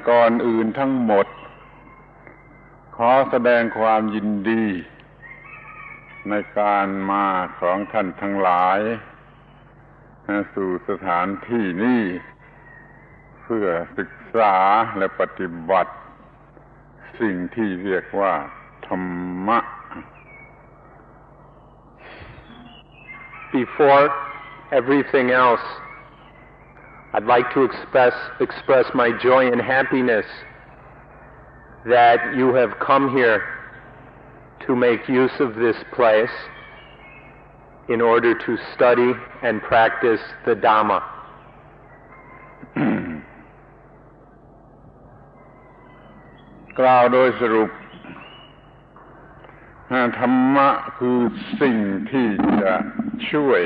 ก่อนอื่นทั้งหมดขอแสดงความยินดีในการมาของท่านทั้งหลายสู่สถานที่นี้เพื่อศึกษาและปฏิบัติสิ่งที่เรียกว่าธรรมะ Before everything else, I'd like to express my joy and happiness that you have come here to make use of this place in order to study and practice the Dhamma. กล่าวโดยสรุปธรรมะคือสิ่งที่จะช่วย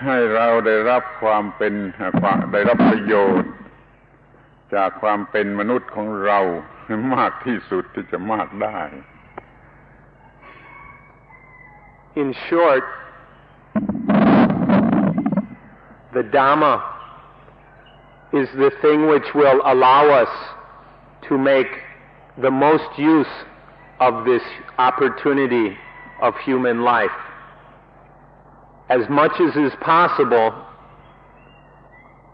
ให้เราได้รับได้รับประโยชน์จากความเป็นมนุษย์ของเรามากที่สุดที่จะมากได้ In short, the Dhamma is the thing which will allow us to make the most use of this opportunity of human life. As much as is possible,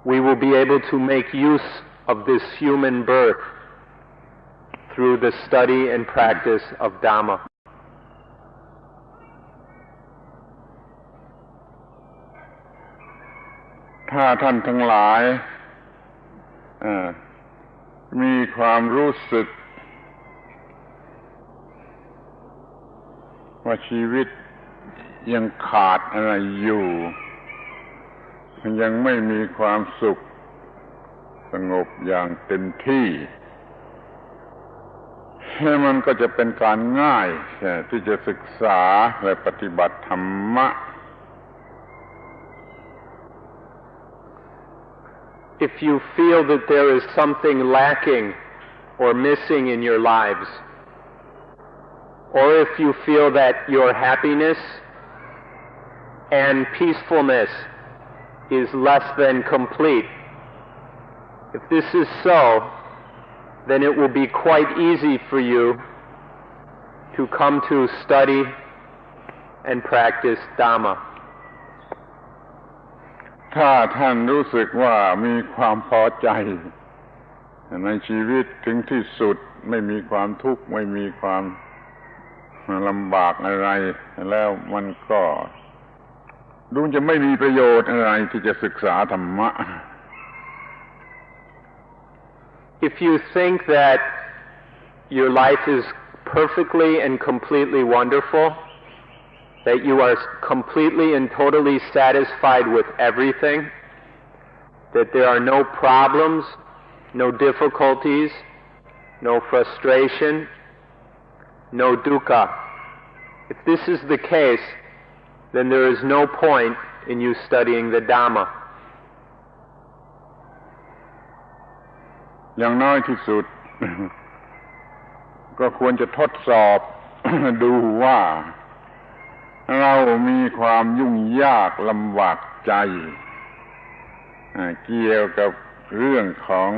we will be able to make use of this human birth through the study and practice of Dhamma. ถ้าท่านทั้งหลายมีความรู้สึกว่าชีวิตยังขาดอะไรอยู่ยังไม่มีความสุขสงบอย่างเต็มที่มันก็จะเป็นการง่ายที่จะศึกษาและปฏิบัติธรรมะ If you feel that there is something lacking or missing in your lives, or if you feel that your happiness and peacefulness is less than complete, if this is so, then it will be quite easy for you to come to study and practice Dhamma. ถ้าท่านรู้สึกว่ามีความพอใจในชีวิตถึงที่สุดไม่มีความทุกข์ไม่มีความลำบากอะไรแล้วมันก็ดูจะไม่มีประโยชน์อะไรที่จะศึกษาธรรมะ If you think that your life is perfectly and completely wonderful, that you are completely and totally satisfied with everything, that there are no problems, no difficulties, no frustration, no dukkha. If this is the case, then there is no point in you studying the Dhamma. อย่างน้อยที่สุด ก็ควรจะทดสอบ ดูว่าเรามีความยุ่งยากลำบากใจเกี่ยวกับเรื่องของ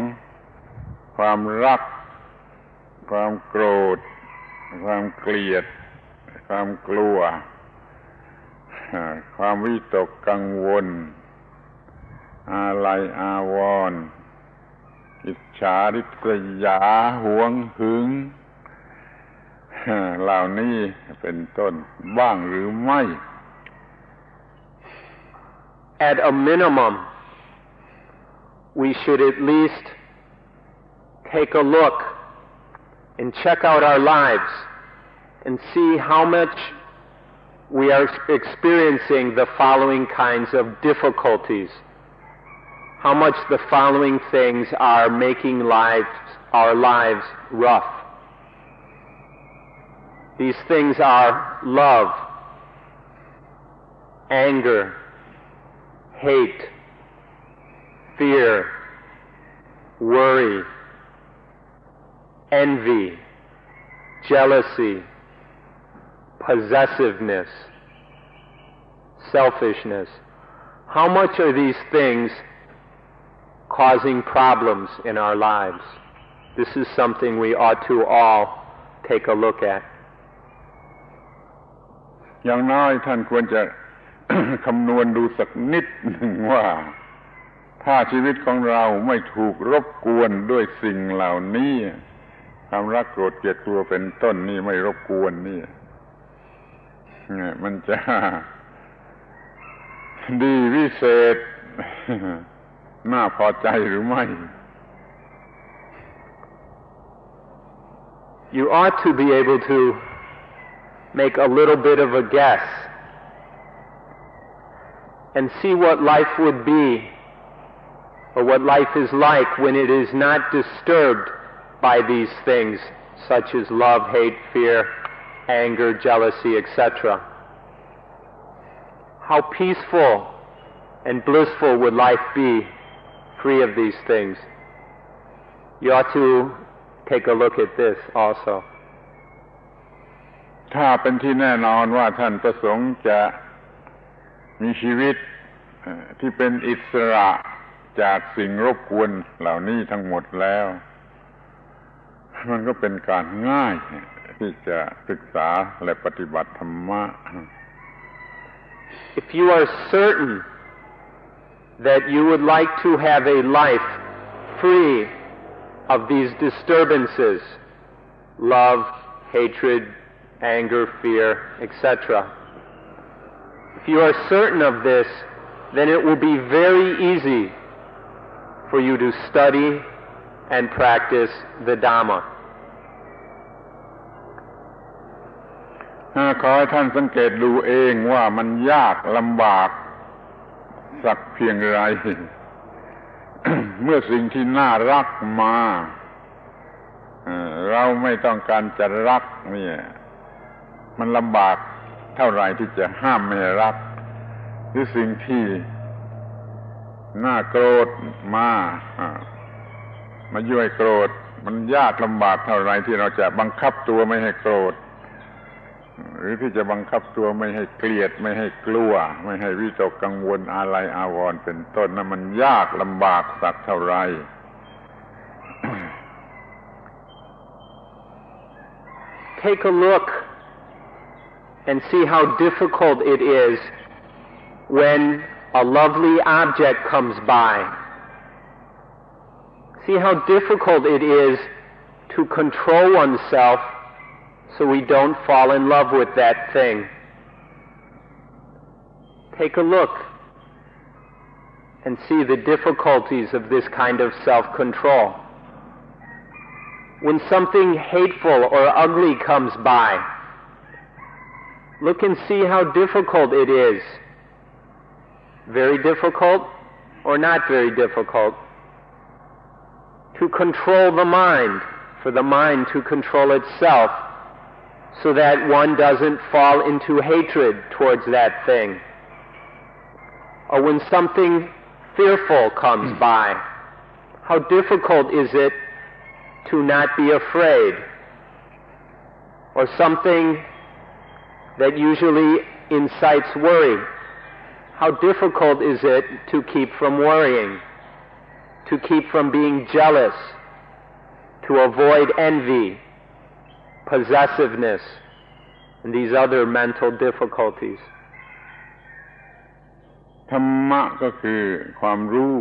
ความรักความโกรธความเกลียดความกลัวความวิตกกังวลอาลัยอาวรณ์อิจฉาริษยาหวงหึงเหล่านี้เป็นต้นบ้างหรือไม่ At a minimum, we should at least take a look and check out our lives and see how much we are experiencing the following kinds of difficulties, how much the following things are making our lives rough. These things are love, anger, hate, fear, worry, envy, jealousy, possessiveness, selfishness. How much are these things causing problems in our lives? This is something we ought to all take a look at. อย่างน้อยท่านควรจะ คำนวณดูสักนิดหนึ่งว่าถ้าชีวิตของเราไม่ถูกรบกวนด้วยสิ่งเหล่านี้ความรักโกรธเกลียดกลัวเป็นต้นนี่ไม่รบกวนนี่มันจะ ดีวิเศษ น่าพอใจหรือไม่ You ought to be able to make a little bit of a guess and see what life would be or what life is like when it is not disturbed by these things such as love, hate, fear, anger, jealousy, etc. How peaceful and blissful would life be free of these things? You ought to take a look at this also. ถ้าเป็นที่แน่นอนว่าท่านประสงค์จะมีชีวิตที่เป็นอิสระจากสิ่งรบกวนเหล่านี้ทั้งหมดแล้วมันก็เป็นการง่ายที่จะศึกษาและปฏิบัติธรรมะ If you are certain that you would like to have a life free of these disturbances, love, hatred, anger, fear, etc. If you are certain of this, then it will be very easy for you to study and practice the Dhamma. ขอให้ท่านสังเกตดูเองว่ามันยากลำบากสักเพียงไร เมื่อสิ่งที่น่ารักมาเราไม่ต้องการจะรักเนี่ยมันลำบากเท่าไรที่จะห้ามไม่ให้รักหรือสิ่งที่น่าโกรธมายั่วให้โกรธมันยากลำบากเท่าไรที่เราจะบังคับตัวไม่ให้โกรธหรือที่จะบังคับตัวไม่ให้เกลียดไม่ให้กลัวไม่ให้วิตกกังวลอาลัยอาวรณ์เป็นต้นนั้นมันยากลำบากสักเท่าไร Take a look and see how difficult it is when a lovely object comes by. See how difficult it is to control oneself so we don't fall in love with that thing. Take a look and see the difficulties of this kind of self-control. When something hateful or ugly comes by, look and see how difficult it is. Very difficult or not very difficult to control the mind, for the mind to control itself so that one doesn't fall into hatred towards that thing. Or when something fearful comes by, how difficult is it to not be afraid? Or something that usually incites worry, how difficult is it to keep from worrying, to keep from being jealous, to avoid envy, possessiveness, and these other mental difficulties. ธรรมะก็คือความรู้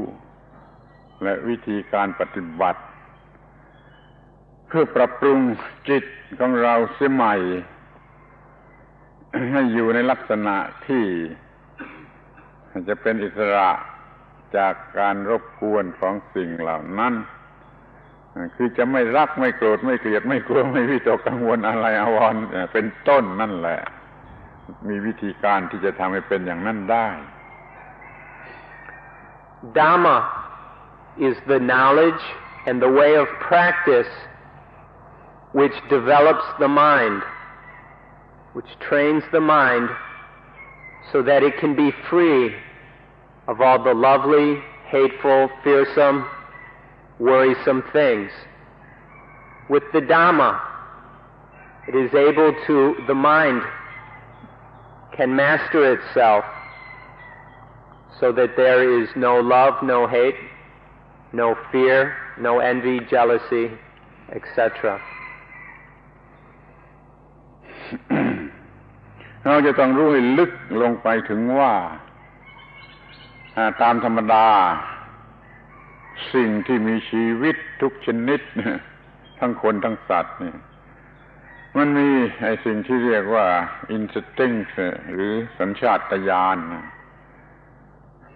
และวิธีการปฏิบัติเพื่อปรับปรุงจิตของเราเสียใหม่ให้อยู่ในลักษณะที่จะเป็นอิสระจากการรบกวนของสิ่งเหล่านั้นคือจะไม่รักไม่โกรธไม่เกลียดไม่กลัวไม่วิตกกังวลอะไรอาวรณ์เป็นต้นนั่นแหละมีวิธีการที่จะทำให้เป็นอย่างนั้นได้ Dhamma is the knowledge and the way of practice which develops the mind, which trains the mind so that it can be free of all the lovely, hateful, fearsome, worrisome things. With the Dhamma, it is able to, the mind can master itself so that there is no love, no hate, no fear, no envy, jealousy, etc. เราจะต้องรู้ให้ลึกลงไปถึงว่าตามธรรมดาสิ่งที่มีชีวิตทุกชนิดทั้งคนทั้งสัตว์เนี่ยมันมีไอ้สิ่งที่เรียกว่า instinct หรือสัญชาตญาณ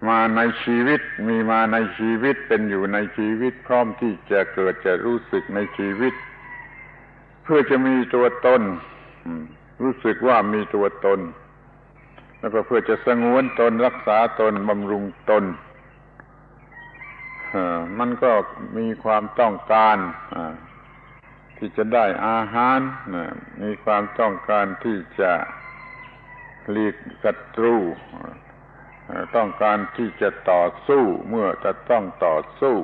มาในชีวิตมีมาในชีวิตเป็นอยู่ในชีวิตพร้อมที่จะเกิดจะรู้สึกในชีวิตเพื่อจะมีตัวตนรู้สึกว่ามีตัวตนแล้วก็เพื่อจะสงวนตนรักษาตนบำรุงตนมันก็มีความต้องการที่จะได้อาหารมีความต้องการที่จะหลีกศัตรูต้องการที่จะต่อสู้เมื่อจะต้องต่อสู้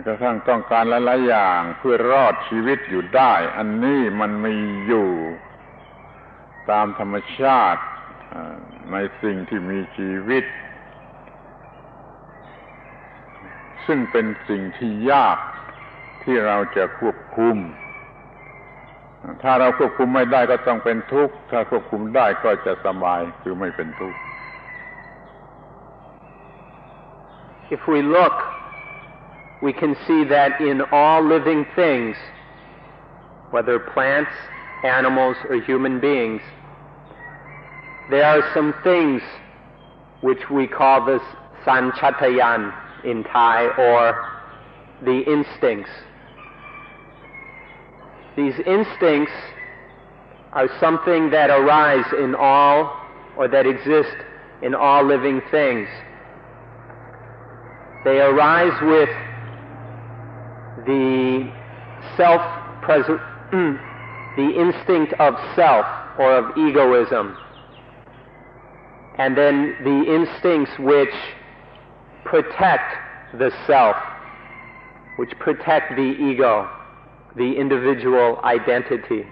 กระทั่งต้องการหลายๆอย่างเพื่อรอดชีวิตอยู่ได้อันนี้มันมีอยู่ตามธรรมชาติในสิ่งที่มีชีวิตซึ่งเป็นสิ่งที่ยากที่เราจะควบคุมถ้าเราควบคุมไม่ได้ก็ต้องเป็นทุกข์ถ้าควบคุมได้ก็จะสบายคือไม่เป็นทุกข์ If we look, we can see that in all living things, whether plants, animals, or human beings, there are some things which we call the sanchatayan in Thai, or the instincts. These instincts are something that arise in all, or that exist in all living things. They arise with the the instinct of self, or of egoism, and then the instincts which protect the self, which protect the ego, the individual identity.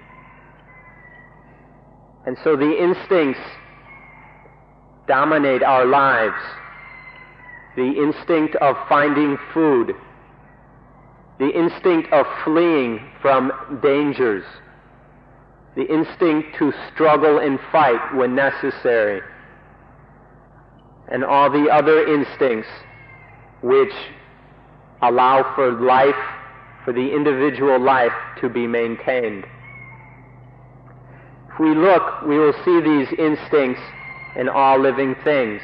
And so the instincts dominate our lives. The instinct of finding food, the instinct of fleeing from dangers, the instinct to struggle and fight when necessary, and all the other instincts which allow for life, for the individual life to be maintained. If we look, we will see these instincts in all living things.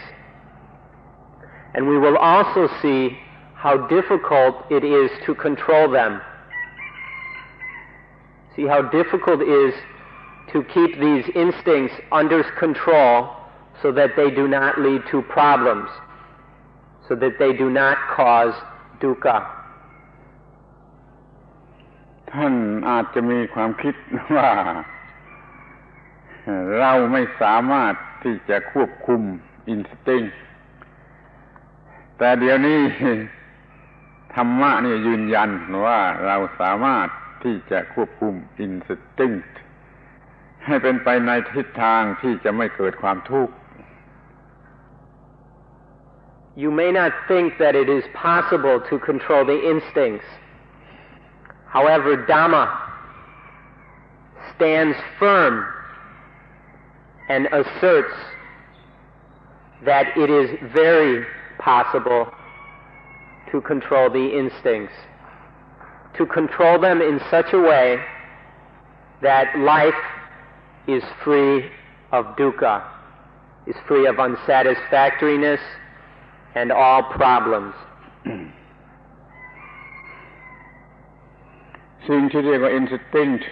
And we will also see how difficult it is to control them. See how difficult it is to keep these instincts under control so that they do not lead to problems, so that they do not cause dukkha. ท่านอาจจะมีความคิดว่าเราไม่สามารถที่จะควบคุมอินสติ้งแต่เดี๋ยวนี้ธรรมะนี่ยืนยันว่าเราสามารถที่จะควบคุมอินสติ้งให้เป็นไปในทิศทางที่จะไม่เกิดความทุกข์ You may not think that it is possible to control the instincts. However, Dhamma stands firm and asserts that it is very possible to control the instincts, to control them in such a way that life is free of dukkha, is free of unsatisfactoriness and all problems. สิ่งที่เรียกว่า instinct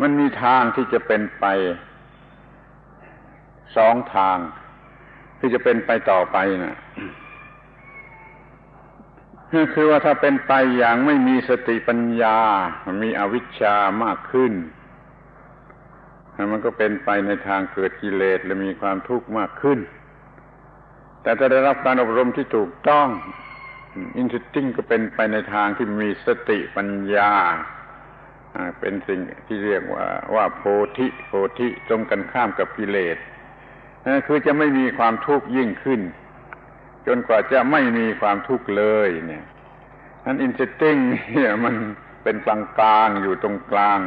มันมีทางที่จะเป็นไปสองทางที่จะเป็นไปต่อไปนะคือว่าถ้าเป็นไปอย่างไม่มีสติปัญญามีอวิชชามากขึ้นมันก็เป็นไปในทางเกิดกิเลสและมีความทุกข์มากขึ้นแต่ถ้าได้รับการอบรมที่ถูกต้องอินสติ้งก็เป็นไปในทางที่มีสติปัญญาเป็นสิ่งที่เรียกว่าโพธิตรงกันข้ามกับกิเลสคือจะไม่มีความทุกข์ยิ่งขึ้นจนกว่าจะไม่มีความทุกข์เลยเนี่ย อันอินสติ้งเนี่ยมันเป็นกลางๆอยู่ตรงกลาง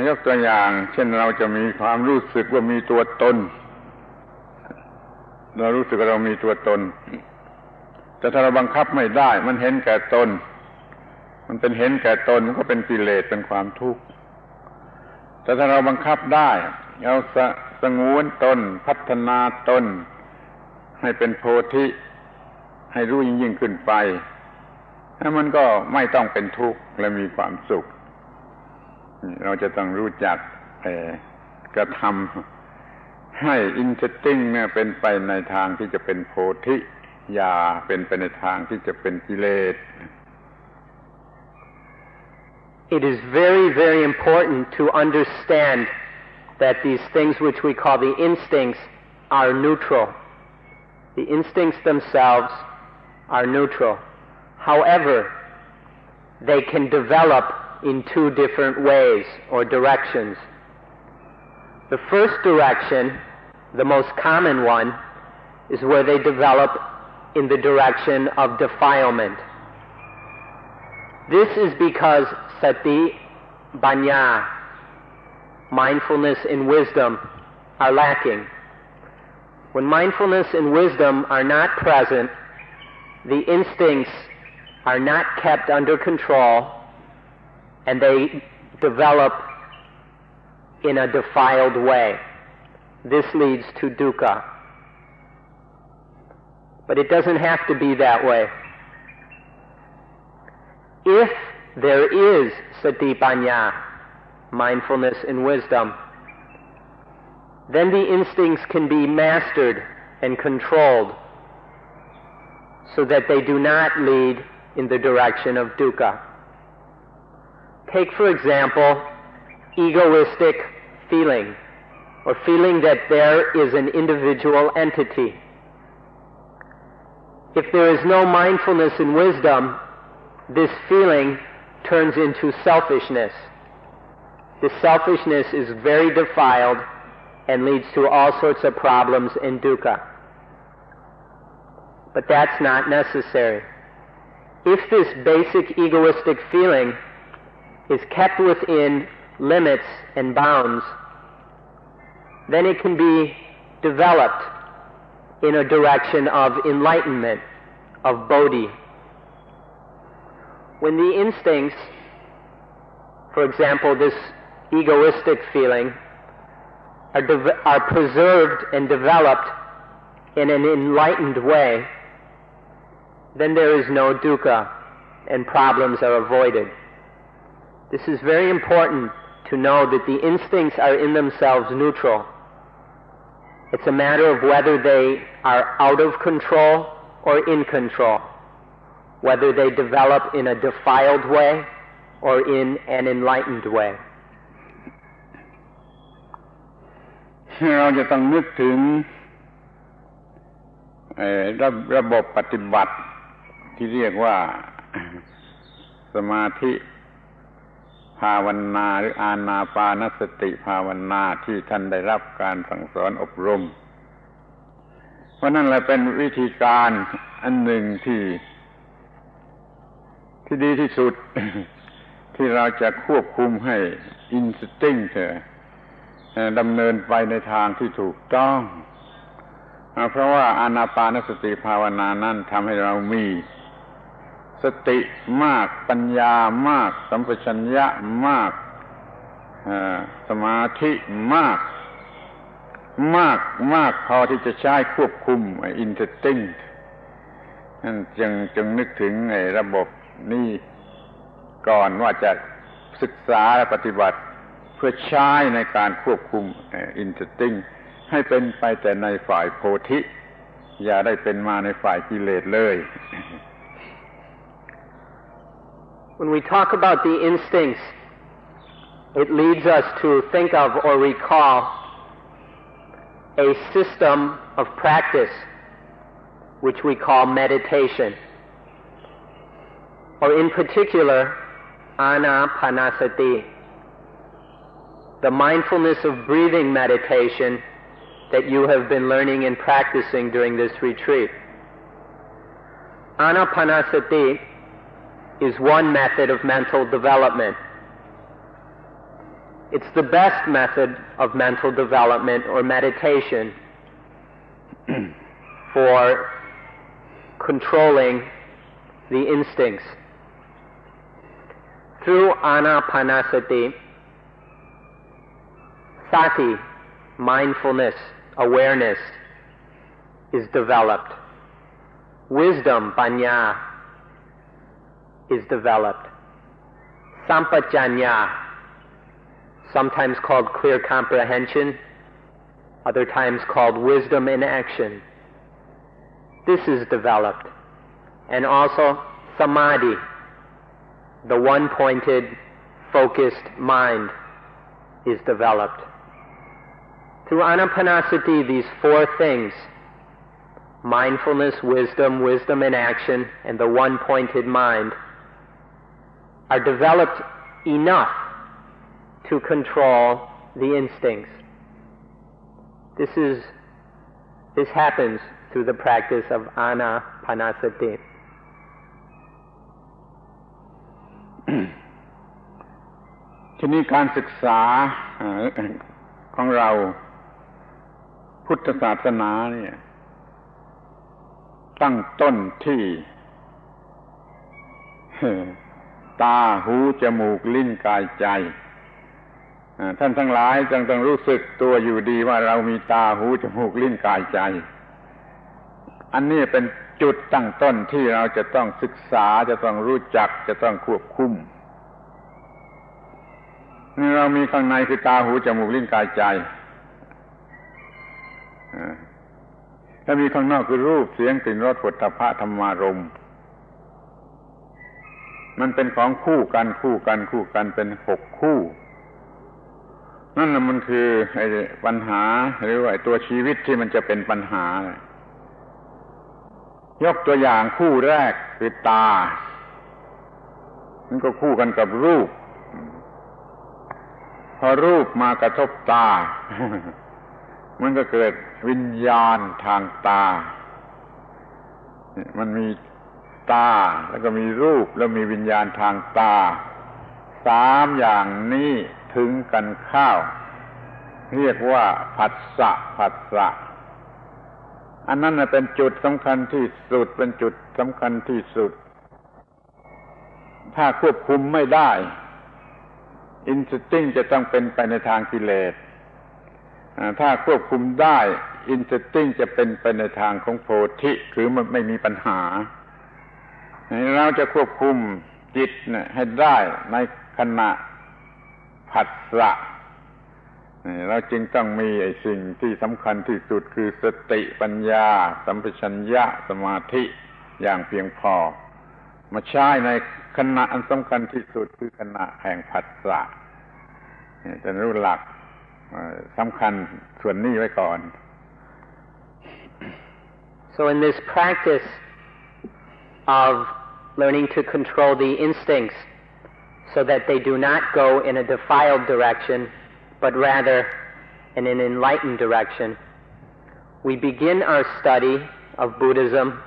ยกตัวอย่างเช่นเราจะมีความรู้สึกว่ามีตัวตนเรารู้สึกว่าเรามีตัวตนแต่ถ้าเราบังคับไม่ได้มันเห็นแก่ตนมันเป็นเห็นแก่ตนมันก็เป็นกิเลสเป็นความทุกข์แต่ถ้าเราบังคับได้เราสงวนตนพัฒนาตนให้เป็นโพธิให้รู้ยิ่งขึ้นไปแล้วมันก็ไม่ต้องเป็นทุกข์และมีความสุขเราจะต้องรู้จักกระทำให้อินสติ้งเนี่ยเป็นไปในทางที่จะเป็นโพธิอย่าเป็นไปในทางที่จะเป็นกิเลส It is very, very important to understand that these things which we call the instincts are neutral. The instincts themselves are neutral. However, they can develop in two different ways or directions. The first direction, the most common one, is where they develop in the direction of defilement. This is because sati, panya, mindfulness and wisdom are lacking. When mindfulness and wisdom are not present, the instincts are not kept under control and they develop in a defiled way. This leads to dukkha. But it doesn't have to be that way. If there is sati panya, mindfulness and wisdom, then the instincts can be mastered and controlled so that they do not lead in the direction of dukkha. Take, for example, egoistic feeling, or feeling that there is an individual entity. If there is no mindfulness and wisdom, this feeling turns into selfishness. This selfishness is very defiled and leads to all sorts of problems and dukkha. But that's not necessary. If this basic egoistic feeling is kept within limits and bounds, then it can be developed in a direction of enlightenment, of bodhi. When the instincts, for example, this egoistic feeling, are preserved and developed in an enlightened way, then there is no dukkha and problems are avoided. This is very important to know that the instincts are in themselves neutral. It's a matter of whether they are out of control or in control, whether they develop in a defiled way or in an enlightened way. เราจะต้องนึกถึงระบบปฏิบัติที่เรียกว่าสมาธิภาวนาหรืออานาปานสติภาวนาที่ท่านได้รับการสั่งสอนอบรมเพราะนั่นแหละเป็นวิธีการอันหนึ่งที่ดีที่สุด ที่เราจะควบคุมให้อินสติ้งดำเนินไปในทางที่ถูกต้องเพราะว่าอานาปานสติภาวนานั้นทำให้เรามีสติมากปัญญามากสัมปชัญญะมากสมาธิมากพอที่จะใช้ควบคุมอินสติ้งนั่นจึงนึกถึงระบบนี้ก่อนว่าจะศึกษาและปฏิบัติเพื่อใช้ในการควบคุมอินสติ้งให้เป็นไปแต่ในฝ่ายโพธิอย่าได้เป็นมาในฝ่ายกิเลสเลย When we talk about the instincts, it leads us to think of or recall a system of practice which we call meditation, or in particular, anapanasati, the mindfulness of breathing meditation that you have been learning and practicing during this retreat. Anapanasati is one method of mental development. It's the best method of mental development or meditation for controlling the instincts. Through anapanasati, sati, mindfulness, awareness, is developed. Wisdom, panya, is developed. Sampajanya, sometimes called clear comprehension, other times called wisdom in action. This is developed. And also samadhi, the one-pointed, focused mind, is developed. Through anapanasati, these four things, mindfulness, wisdom in action, and the one-pointed mind, are developed enough to control the instincts. This happens through the practice of anapanasati.ทีนี้การศึกษาของเราพุทธศาสนาเนี่ยตั้งต้นที่ตาหูจมูกลิ้นกายใจท่านทั้งหลายจึงต้องรู้สึกตัวอยู่ดีว่าเรามีตาหูจมูกลิ้นกายใจอันนี้เป็นจุดตั้งต้นที่เราจะต้องศึกษาจะต้องรู้จักจะต้องควบคุมนี่เรามีข้างในคือตาหูจมูกลิ้นกายใจถ้ามีข้างนอกคือรูปเสียงกลิ่นรสโผฏฐัพพะธรรมารมณ์มันเป็นของคู่กันเป็น6คู่นั่นน่ะมันคือไอ้ปัญหาหรือว่าตัวชีวิตที่มันจะเป็นปัญหายกตัวอย่างคู่แรกคือตามันก็คู่กันกับรูปพอรูปมากระทบตามันก็เกิดวิญญาณทางตามันมีตาแล้วก็มีรูปแล้วมีวิญญาณทางตา3อย่างนี้ถึงกันเข้าเรียกว่าผัสสะอันนั้นเป็นจุดสำคัญที่สุดเป็นจุดสำคัญที่สุดถ้าควบคุมไม่ได้อินสติ้งจะต้องเป็นไปในทางกิเลสถ้าควบคุมได้อินสติ้งจะเป็นไปในทางของโพธิคือมันไม่มีปัญหาเราจะควบคุมจิตให้ได้ในขณะผัสสะเราจึงต้องมีไอ้สิ่งที่สำคัญที่สุดคือสติปัญญาสัมปชัญญะสมาธิอย่างเพียงพอมาใช้ในขณะอันสำคัญที่สุดคือขณะแห่งผัสสะจะรู้หลักสำคัญส่วนนี้ไว้ก่อน So in this practice of learning to control the instincts so that they do not go in a defiled direction but rather in an enlightened direction, we begin our study of Buddhism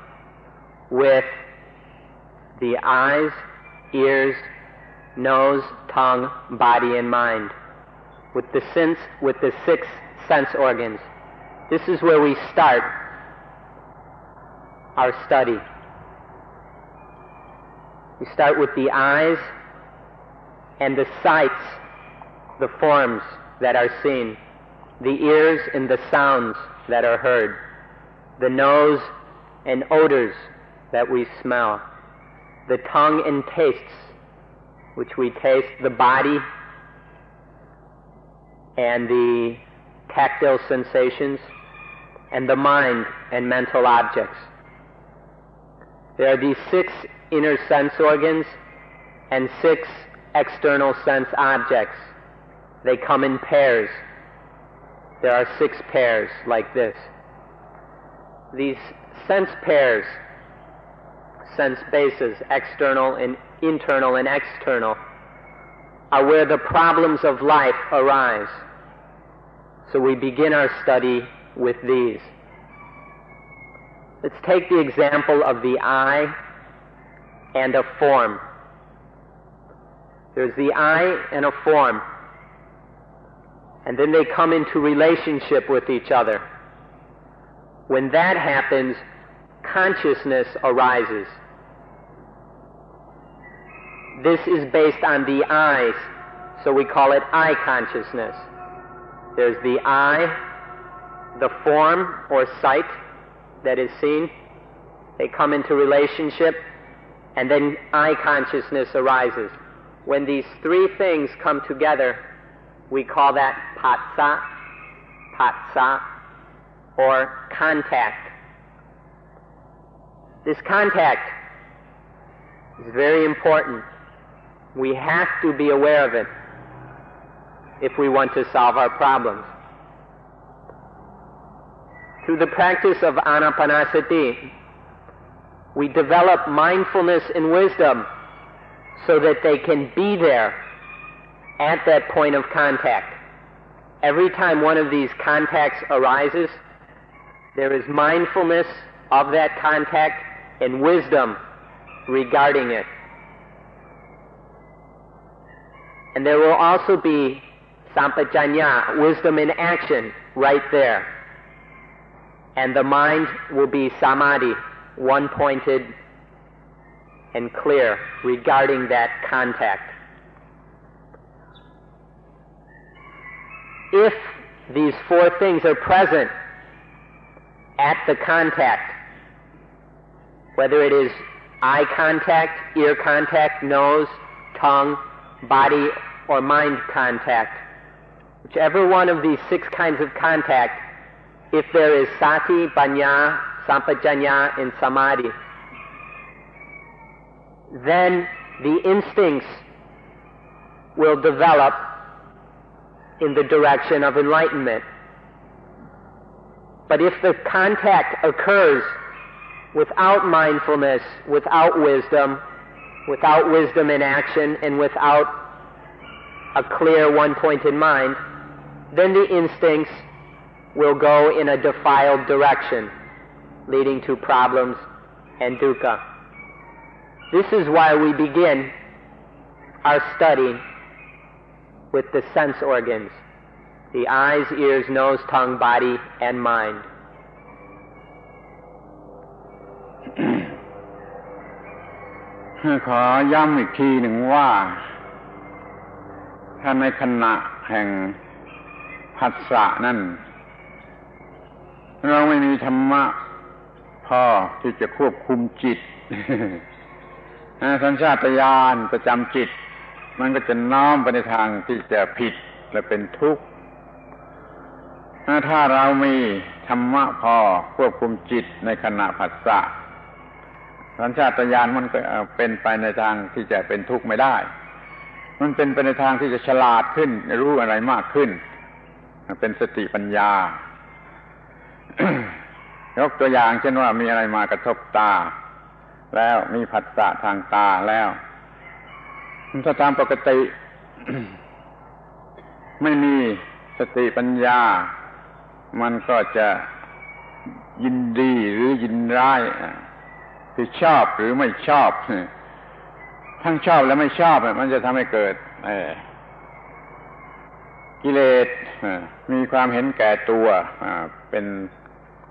with the eyes, ears, nose, tongue, body, and mind, with the 6 sense organs. This is where we start our study. We start with the eyes and the sights, the forms that are seen, the ears and the sounds that are heard, the nose and odors that we smell, the tongue and tastes which we taste, the body and the tactile sensations, and the mind and mental objects. There are these 6 inner sense organs and 6 external sense objects. They come in pairs. There are 6 pairs like this. These sense pairs, sense bases, external and internal and external, are where the problems of life arise. So we begin our study with these. Let's take the example of the eye and a form. There's the I and a form. And then they come into relationship with each other. When that happens, consciousness arises. This is based on the eyes, so we call it eye consciousness. There's the eye, the form or sight that is seen. They come into relationship, and then eye consciousness arises. When these three things come together, we call that phassa, or contact. This contact is very important. We have to be aware of it if we want to solve our problems. Through the practice of anapanasati, we develop mindfulness and wisdom so that they can be there at that point of contact. Every time one of these contacts arises, there is mindfulness of that contact and wisdom regarding it. And there will also be sampajanya, wisdom in action, right there. And the mind will be samadhi, one-pointed and clear regarding that contact. If these four things are present at the contact, whether it is eye contact, ear contact, nose, tongue, body, or mind contact, whichever one of these 6 kinds of contact, if there is sati, panya, sampajanya, and samadhi, then the instincts will develop in the direction of enlightenment. But if the contact occurs without mindfulness, without wisdom in action, and without a clear one-pointed mind, then the instincts will go in a defiled direction, leading to problems and dukkha. This is why we begin our study with the sense organs, the eyes, ears, nose, tongue, body, and mind. ขอย้ำอีกทีหนึ่งว่าถ้าในขณะแห่งผัสสะนั่นเราไม่มีธรรมะพอที่จะควบคุมจิต สัญชาตญาณประจำจิตมันก็จะน้อมไปในทางที่จะผิดและเป็นทุกข์ถ้าเรามีธรรมะพอควบคุมจิตในขณะผัสสะสัญชาตญาณมันก็เป็นไปในทางที่จะเป็นทุกข์ไม่ได้มันเป็นไปในทางที่จะฉลาดขึ้นรู้อะไรมากขึ้นเป็นสติปัญญา ยกตัวอย่างเช่นว่ามีอะไรมากระทบตาแล้วมีผัสสะทางตาแล้วถ้าตามปกติ ไม่มีสติปัญญามันก็จะยินดีหรือยินร้ายคือชอบหรือไม่ชอบทั้งชอบและไม่ชอบมันจะทำให้เกิดกิเลสมีความเห็นแก่ตัวเป็น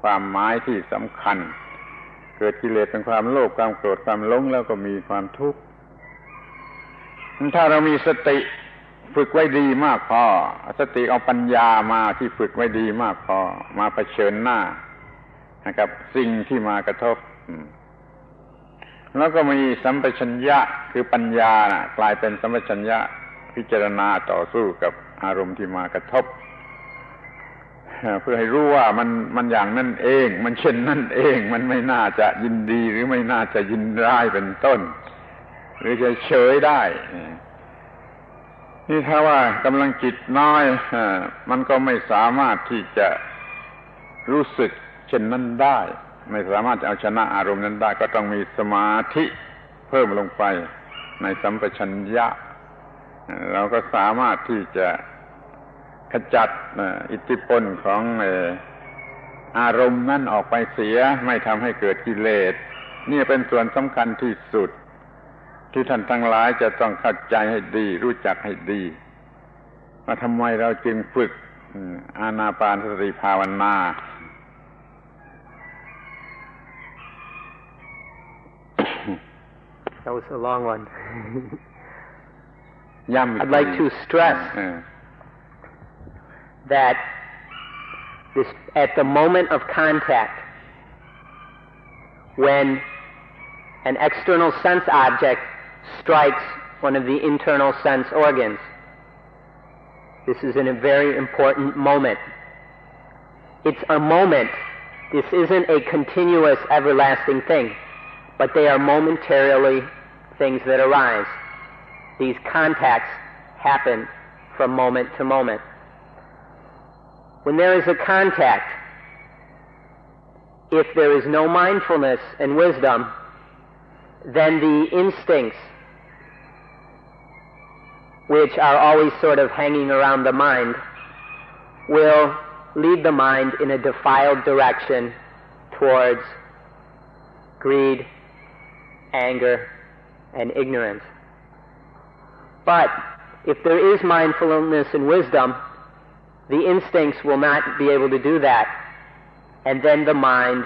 ความหมายที่สำคัญเกิดกิเลสเป็นความโลภความโกรธความหลงแล้วก็มีความทุกข์ถ้าเรามีสติฝึกไว้ดีมากพอสติเอาปัญญามาที่ฝึกไว้ดีมากพอมาเผชิญหน้ากับสิ่งที่มากระทบแล้วก็มีสัมปชัญญะคือปัญญากลายเป็นสัมปชัญญะพิจารณาต่อสู้กับอารมณ์ที่มากระทบเพื่อให้รู้ว่ามันอย่างนั่นเองมันเช่นนั่นเองมันไม่น่าจะยินดีหรือไม่น่าจะยินร้ายเป็นต้นหรือจะเฉยได้นี่ถ้าว่ากำลังจิตน้อยมันก็ไม่สามารถที่จะรู้สึกเช่นนั้นได้ไม่สามารถจะเอาชนะอารมณ์นั้นได้ก็ต้องมีสมาธิเพิ่มลงไปในสัมปชัญญะเราก็สามารถที่จะขจัดอิทธิพลของอารมณ์นั้นออกไปเสียไม่ทำให้เกิดกิเลสนี่เป็นส่วนสำคัญที่สุด ที่ท่านทั้งหลายจะต้องเข้าใจให้ดีรู้จักให้ดีว่าทำไมเราจึงฝึกอานาปานสติภาวนา That was a long one. ย้ำอีก I'd like to stress that this, at the moment of contact, when an external sense object strikes one of the internal sense organs, this is in a very important moment. It's a moment. This isn't a continuous, everlasting thing, but they are momentarily things that arise. These contacts happen from moment to moment. When there is a contact, if there is no mindfulness and wisdom, then the instincts, which are always sort of hanging around the mind, will lead the mind in a defiled direction towards greed, anger, and ignorance. But if there is mindfulness and wisdom, the instincts will not be able to do that, and then the mind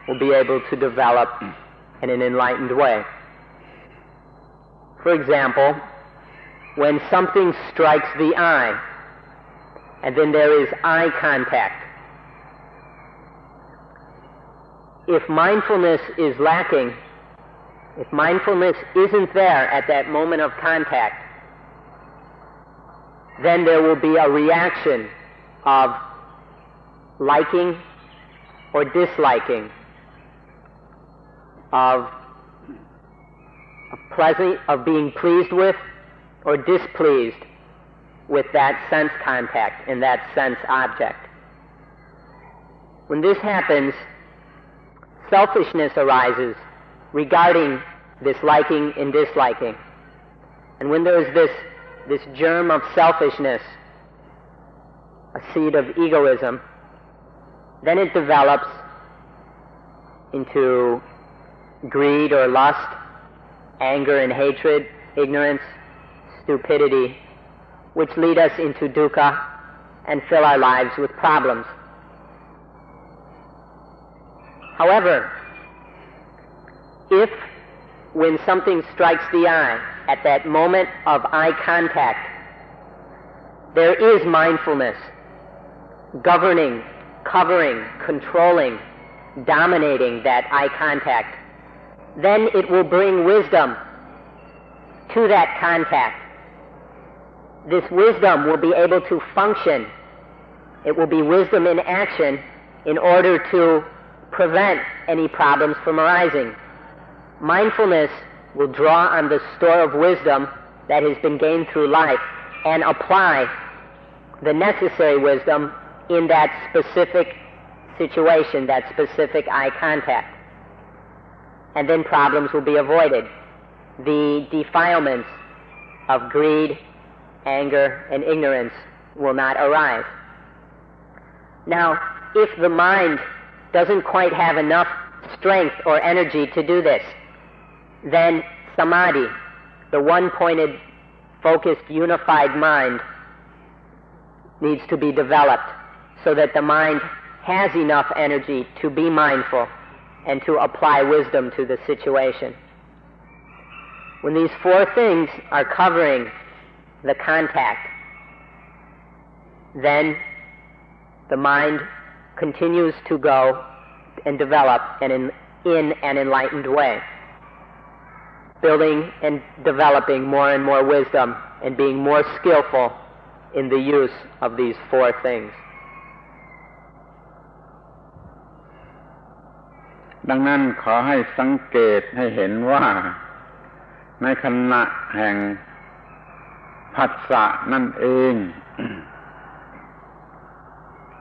will be able to develop in an enlightened way. For example, when something strikes the eye, and then there is eye contact, if mindfulness is lacking, if mindfulness isn't there at that moment of contact, then there will be a reaction of liking or disliking, of being pleased with or displeased with that sense contact and that sense object. When this happens, selfishness arises regarding this liking and disliking. And when there is this germ of selfishness, a seed of egoism, then it develops into greed or lust, anger and hatred, ignorance, stupidity, which lead us into dukkha and fill our lives with problems. However, if when something strikes the eye, at that moment of eye contact, there is mindfulness governing, covering, controlling, dominating that eye contact, then it will bring wisdom to that contact. This wisdom will be able to function. It will be wisdom in action in order to prevent any problems from arising. Mindfulness will draw on the store of wisdom that has been gained through life and apply the necessary wisdom in that specific situation, that specific eye contact. And then problems will be avoided. The defilements of greed, anger, and ignorance will not arise. Now, if the mind doesn't quite have enough strength or energy to do this, then samadhi, the one-pointed, focused, unified mind, needs to be developed so that the mind has enough energy to be mindful and to apply wisdom to the situation. When these four things are covering the contact, then the mind continues to go and develop in an enlightened way, building and developing more and more wisdom and being more skillful in the use of these four things. ดังนั้นขอให้สังเกตให้เห็นว่าในขณะแห่งผัสสะนั่นเอง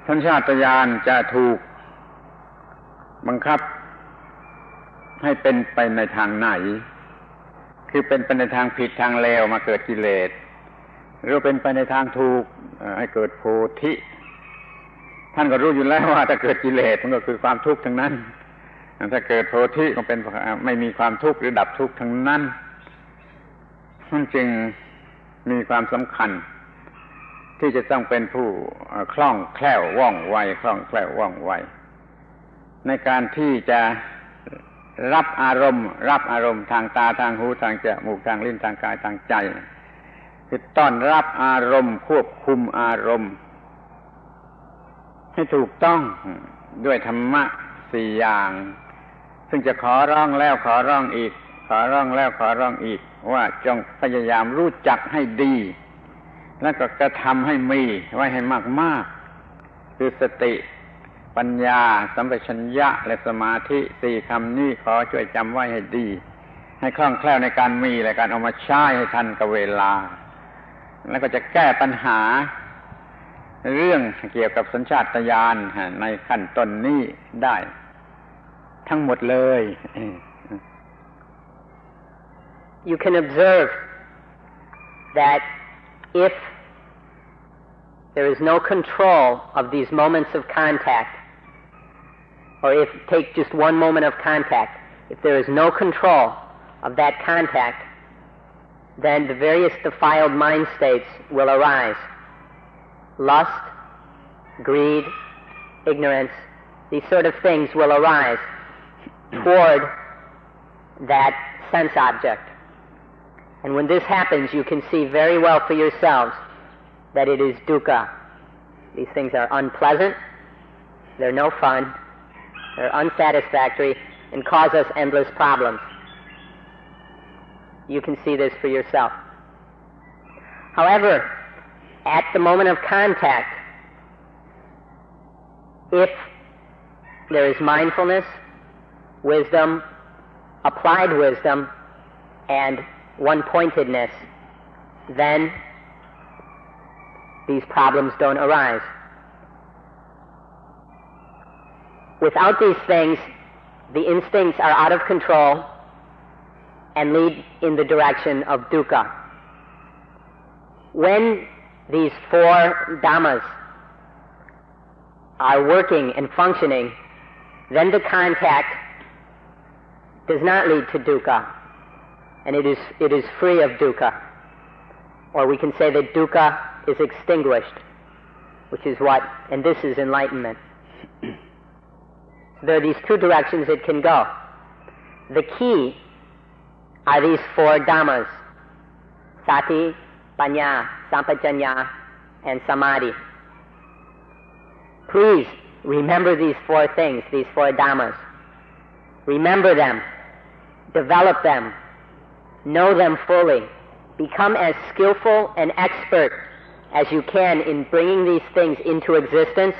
สัญชาตญาณจะถูกบังคับให้เป็นไปในทางไหนคือเป็นไปในทางผิดทางเลวมาเกิดกิเลสหรือเป็นไปในทางถูกให้เกิดโพธิท่านก็รู้อยู่แล้วว่าถ้าเกิดกิเลสมันก็คือความทุกข์ทั้งนั้นถ้าเกิดโพธิก็เป็นไม่มีความทุกข์หรือดับทุกข์ทั้งนั้น มันจึงมีความสำคัญที่จะต้องเป็นผู้คล่องแคล่วว่องไวคล่องแคล่วว่องไวในการที่จะรับอารมณ์ทางตาทางหูทางจมูกทางลิ้นทางกายทางใจคือต้อนรับอารมณ์ควบคุมอารมณ์ให้ถูกต้องด้วยธรรมะสี่อย่างซึ่งจะขอร้องแล้วขอร้องอีกขอร้องแล้วขอร้องอีกว่าจงพยายามรู้จักให้ดีแล้วก็กระทำให้มีไว้ให้มากๆคือสติปัญญาสัมปชัญญะและสมาธิสี่คำนี้ขอช่วยจำไว้ให้ดีให้คล่องแคล่วในการมีและการเอามาใช้ให้ทันกับเวลาแล้วก็จะแก้ปัญหาเรื่องเกี่ยวกับสัญชาตญาณในขั้นต้นนี้ได้ทั้งหมดเลย You can observe that if there is no control of these moments of contact, or if take just one moment of contact, if there is no control of that contact, then the various defiled mind states will arise. Lust, greed, ignorance, these sort of things will arise toward that sense object. And when this happens, you can see very well for yourselves that it is dukkha. These things are unpleasant, they're no fun, they're unsatisfactory, and cause us endless problems. You can see this for yourself. However, at the moment of contact, if there is mindfulness, wisdom, applied wisdom, and one-pointedness, then these problems don't arise. Without these things, the instincts are out of control and lead in the direction of dukkha. When these four dhammas are working and functioning, then the contact does not lead to dukkha, and it is free of dukkha. Or we can say that dukkha is extinguished, which is what, and this is enlightenment. So there are these two directions it can go. The key are these four dhammas: sati, panya, sampajanya, and samadhi. Please remember these four things, these four dhammas. Remember them, develop them, know them fully, become as skillful and expert as you can in bringing these things into existence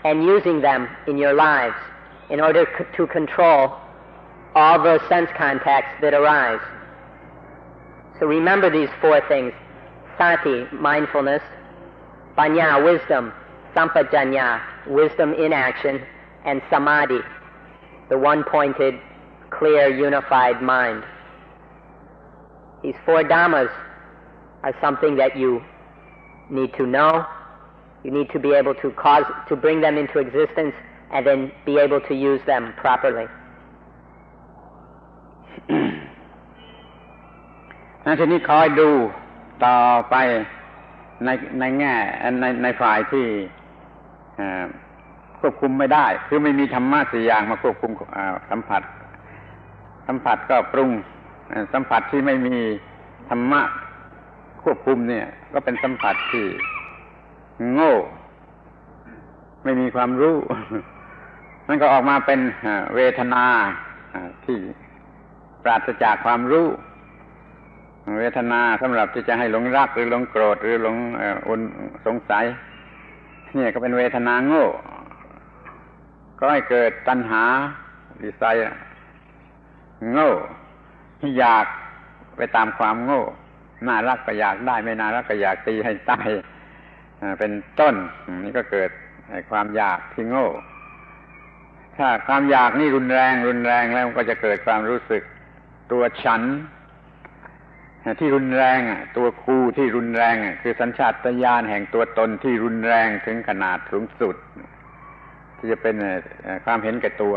and using them in your lives in order to control all the sense contacts that arise. So remember these four things: sati, mindfulness; panya, wisdom; sampajanya, wisdom in action; and samadhi, the one-pointed, clear, unified mind. These four dhammas are something that you need to know. You need to be able to bring them into existence and then be able to use them properly. ทีนี้คอยดูต่อไปในแง่ในฝ่ายที่ควบคุมไม่ได้คือไม่มีธรรมะสี่อย่างมาควบคุมสัมผัสก็ปรุงสัมผัสที่ไม่มีธรรมะควบคุมเนี่ยก็เป็นสัมผัสที่โง่ไม่มีความรู้มันก็ออกมาเป็นเวทนาที่ปราศจากความรู้เวทนาสำหรับที่จะให้หลงรักหรือหลงโกรธหรือหลงสงสัยนี่ก็เป็นเวทนาโง่ก็ให้เกิดตัณหาดีไซน์โง่ที่อยากไปตามความโง่น่ารักก็อยากได้ไม่น่ารักก็อยากตีให้ตายเป็นต้นนี่ก็เกิดความอยากที่โง่ถ้าความอยากนี่รุนแรงแล้วมันก็จะเกิดความรู้สึกตัวฉันที่รุนแรงตัวกูที่รุนแรงคือสัญชาตญาณแห่งตัวตนที่รุนแรงถึงขนาดสูงสุดที่จะเป็นความเห็นแก่ตัว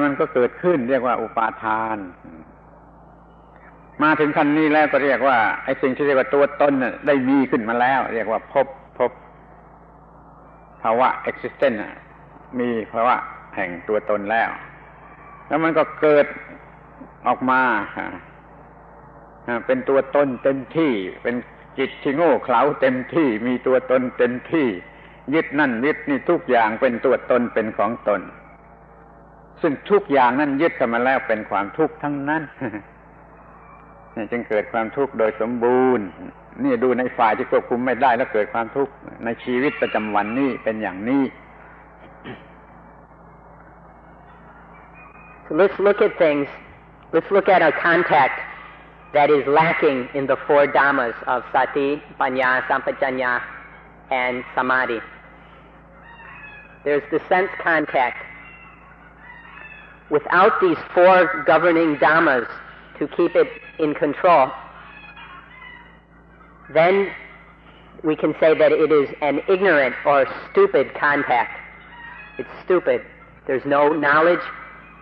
มันก็เกิดขึ้นเรียกว่าอุปาทาน มาถึงขั้นนี้แล้วก็เรียกว่าไอ้สิ่งที่เรียกว่าตัวตนน่ะได้มีขึ้นมาแล้วเรียกว่าพบภาวะ existence มีภาวะแห่งตัวตนแล้วมันก็เกิดออกมาเป็นตัวตนเต็มที่เป็นจิตที่โง่เขลาเต็มที่มีตัวตนเต็มที่ยึดนั่นยึดนี่ทุกอย่างเป็นตัวตนเป็นของตนซึ่งทุกอย่างนั้นยึดเข้ามาแล้วเป็นความทุกข์ทั้งนั้น จึงเกิดความทุกข์โดยสมบูรณ์นี่ดูในฝ่ายที่ควบคุมไม่ได้แล้วเกิดความทุกข์ในชีวิตประจำวันนี้เป็นอย่างนี้ So let's look at things. Let's look at a contact that is lacking in the four dhammas of sati, panya, sampajanya, and samadhi. There's the sense contact. Without these four governing dhammas to keep it in control, then we can say that it is an ignorant or stupid contact. It's stupid. There's no knowledge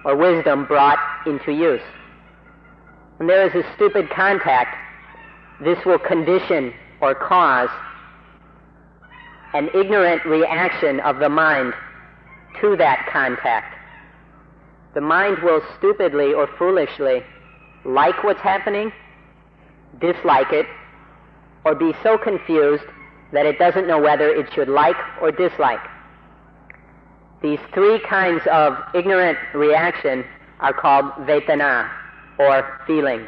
or wisdom brought into use. When there is a stupid contact, this will condition or cause an ignorant reaction of the mind to that contact. The mind will stupidly or foolishly like what's happening, dislike it, or be so confused that it doesn't know whether it should like or dislike. These three kinds of ignorant reaction are called vedana, or feeling.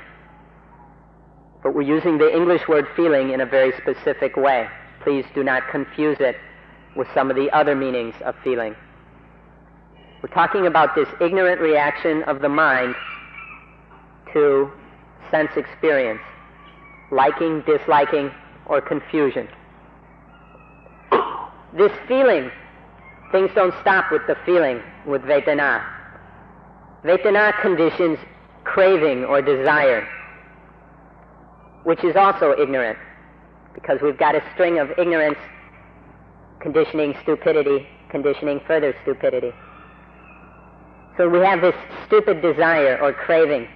But we're using the English word feeling in a very specific way. Please do not confuse it with some of the other meanings of feeling. We're talking about this ignorant reaction of the mind to sense experience, liking, disliking, or confusion. This feeling, things don't stop with the feeling, with vedana. Vedana conditions craving or desire, which is also ignorant, because we've got a string of ignorance conditioning stupidity, conditioning further stupidity. So we have this stupid desire or craving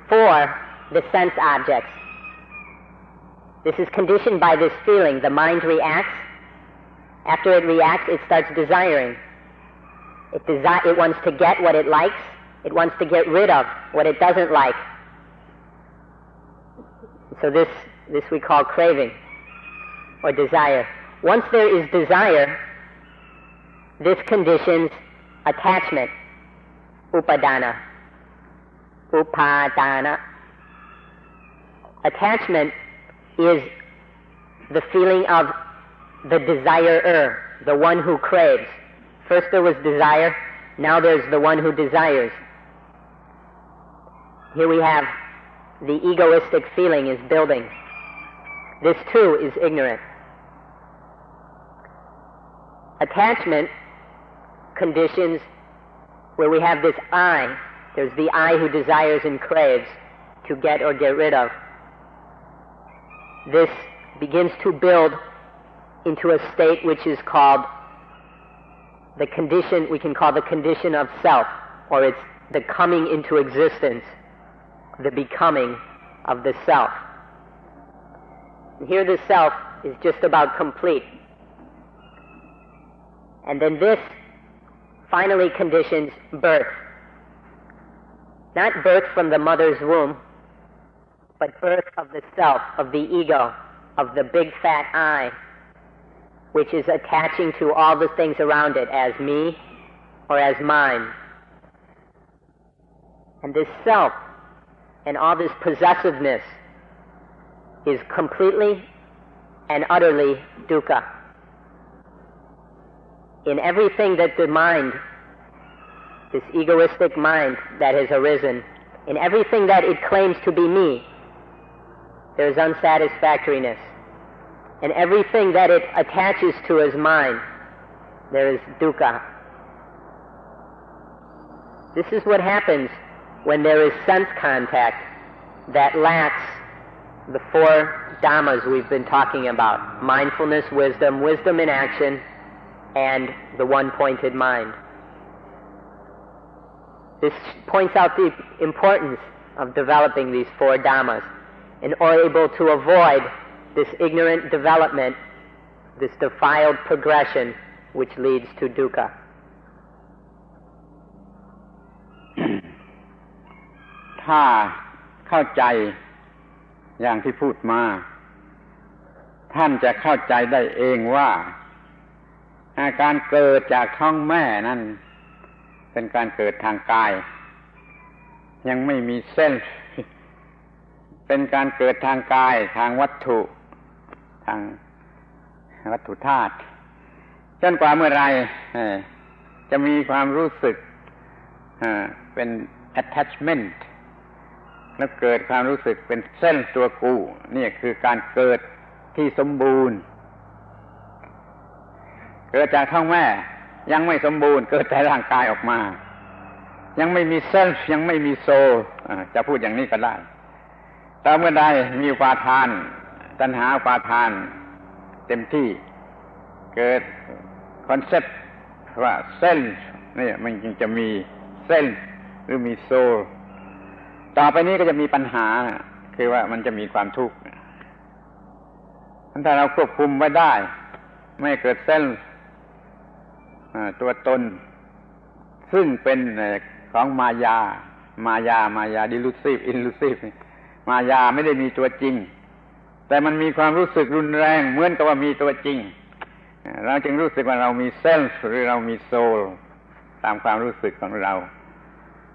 for the sense objects. This is conditioned by this feeling. The mind reacts. After it reacts, it starts desiring. It wants to get what it likes. It wants to get rid of what it doesn't like. So this we call craving or desire. Once there is desire, this conditions attachment, upadana. Upadana. Attachment is the feeling of the desirer, the one who craves. First there was desire, now there's the one who desires. Here we have the egoistic feeling is building. This too is ignorant. Attachment conditions where we have this I. There's the I who desires and craves to get or get rid of. This begins to build into a state which is called the condition, we can call the condition of self, or it's the coming into existence, the becoming of the self. And here the self is just about complete. And then this finally conditions birth. Not birth from the mother's womb, but birth of the self, of the ego, of the big fat I, which is attaching to all the things around it as me or as mine. And this self and all this possessiveness is completely and utterly dukkha. In everything that the mind, this egoistic mind that has arisen, in everything that it claims to be me, there is unsatisfactoriness. And everything that it attaches to as mine, there is dukkha. This is what happens when there is sense contact that lacks the four dhammas we've been talking about: mindfulness, wisdom, wisdom in action, and the one-pointed mind. This points out the importance of developing these four dhammas and are able to avoid this ignorant development, this defiled progression which leads to dukkha. ถ้าเข้าใจอย่างที่พูดมาท่านจะเข้าใจได้เองว่าการเกิดจากท้องแม่นั้นเป็นการเกิดทางกายยังไม่มีเส้นเป็นการเกิดทางกายทางวัตถุทางวัตถุธาตุจนกว่าเมื่อไรจะมีความรู้สึกเป็น attachment แล้วเกิดความรู้สึกเป็นเส้นตัวกูนี่คือการเกิดที่สมบูรณ์เกิดจากท้องแม่ยังไม่สมบูรณ์เกิดแต่ร่างกายออกมายังไม่มีเซลฟ์ยังไม่มีโซลจะพูดอย่างนี้ก็ได้แต่เมื่อใดมีอุปาทานตัณหาอุปาทานเต็มที่เกิดคอนเซ็ปต์ว่าเซลฟ์นี่มันจึงจะมีเซลฟ์หรือมีโซลต่อไปนี้ก็จะมีปัญหาคือว่ามันจะมีความทุกข์ถ้าเราควบคุมไว้ได้ไม่เกิดเซลฟ์ตัวตนซึ่งเป็นของมายา delusive illusive มายาไม่ได้มีตัวจริงแต่มันมีความรู้สึกรุนแรงเหมือนกับว่ามีตัวจริงเราจึงรู้สึกว่าเรามีเซลฟ์หรือเรามีโซลตามความรู้สึกของเรา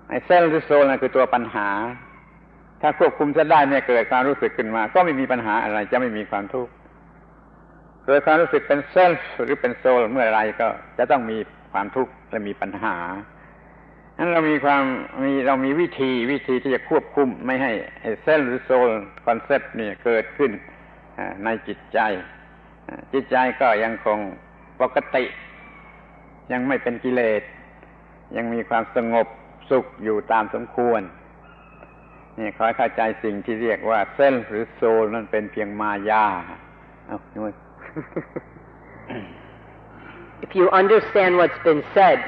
ไอ้เซลฟ์หรือโซลนั่นคือตัวปัญหาถ้าควบคุมจะได้ไม่เกิดความรู้สึกขึ้นมาก็ไม่มีปัญหาอะไรจะไม่มีความทุกข์เกิดความรู้สึกเป็นเซลฟ์หรือเป็นโซลเมื่อไรก็จะต้องมีความทุกข์และมีปัญหาฉะนั้นเรามีวิธีที่จะควบคุมไม่ให้เซลฟ์หรือโซลคอนเซ็ปต์นี่เกิดขึ้นในจิตใจก็ยังคงปกติยังไม่เป็นกิเลสยังมีความสงบสุขอยู่ตามสมควรนี่ขอให้เข้าใจสิ่งที่เรียกว่าเซลฟ์หรือโซลนั่นเป็นเพียงมายาIf you understand what's been said,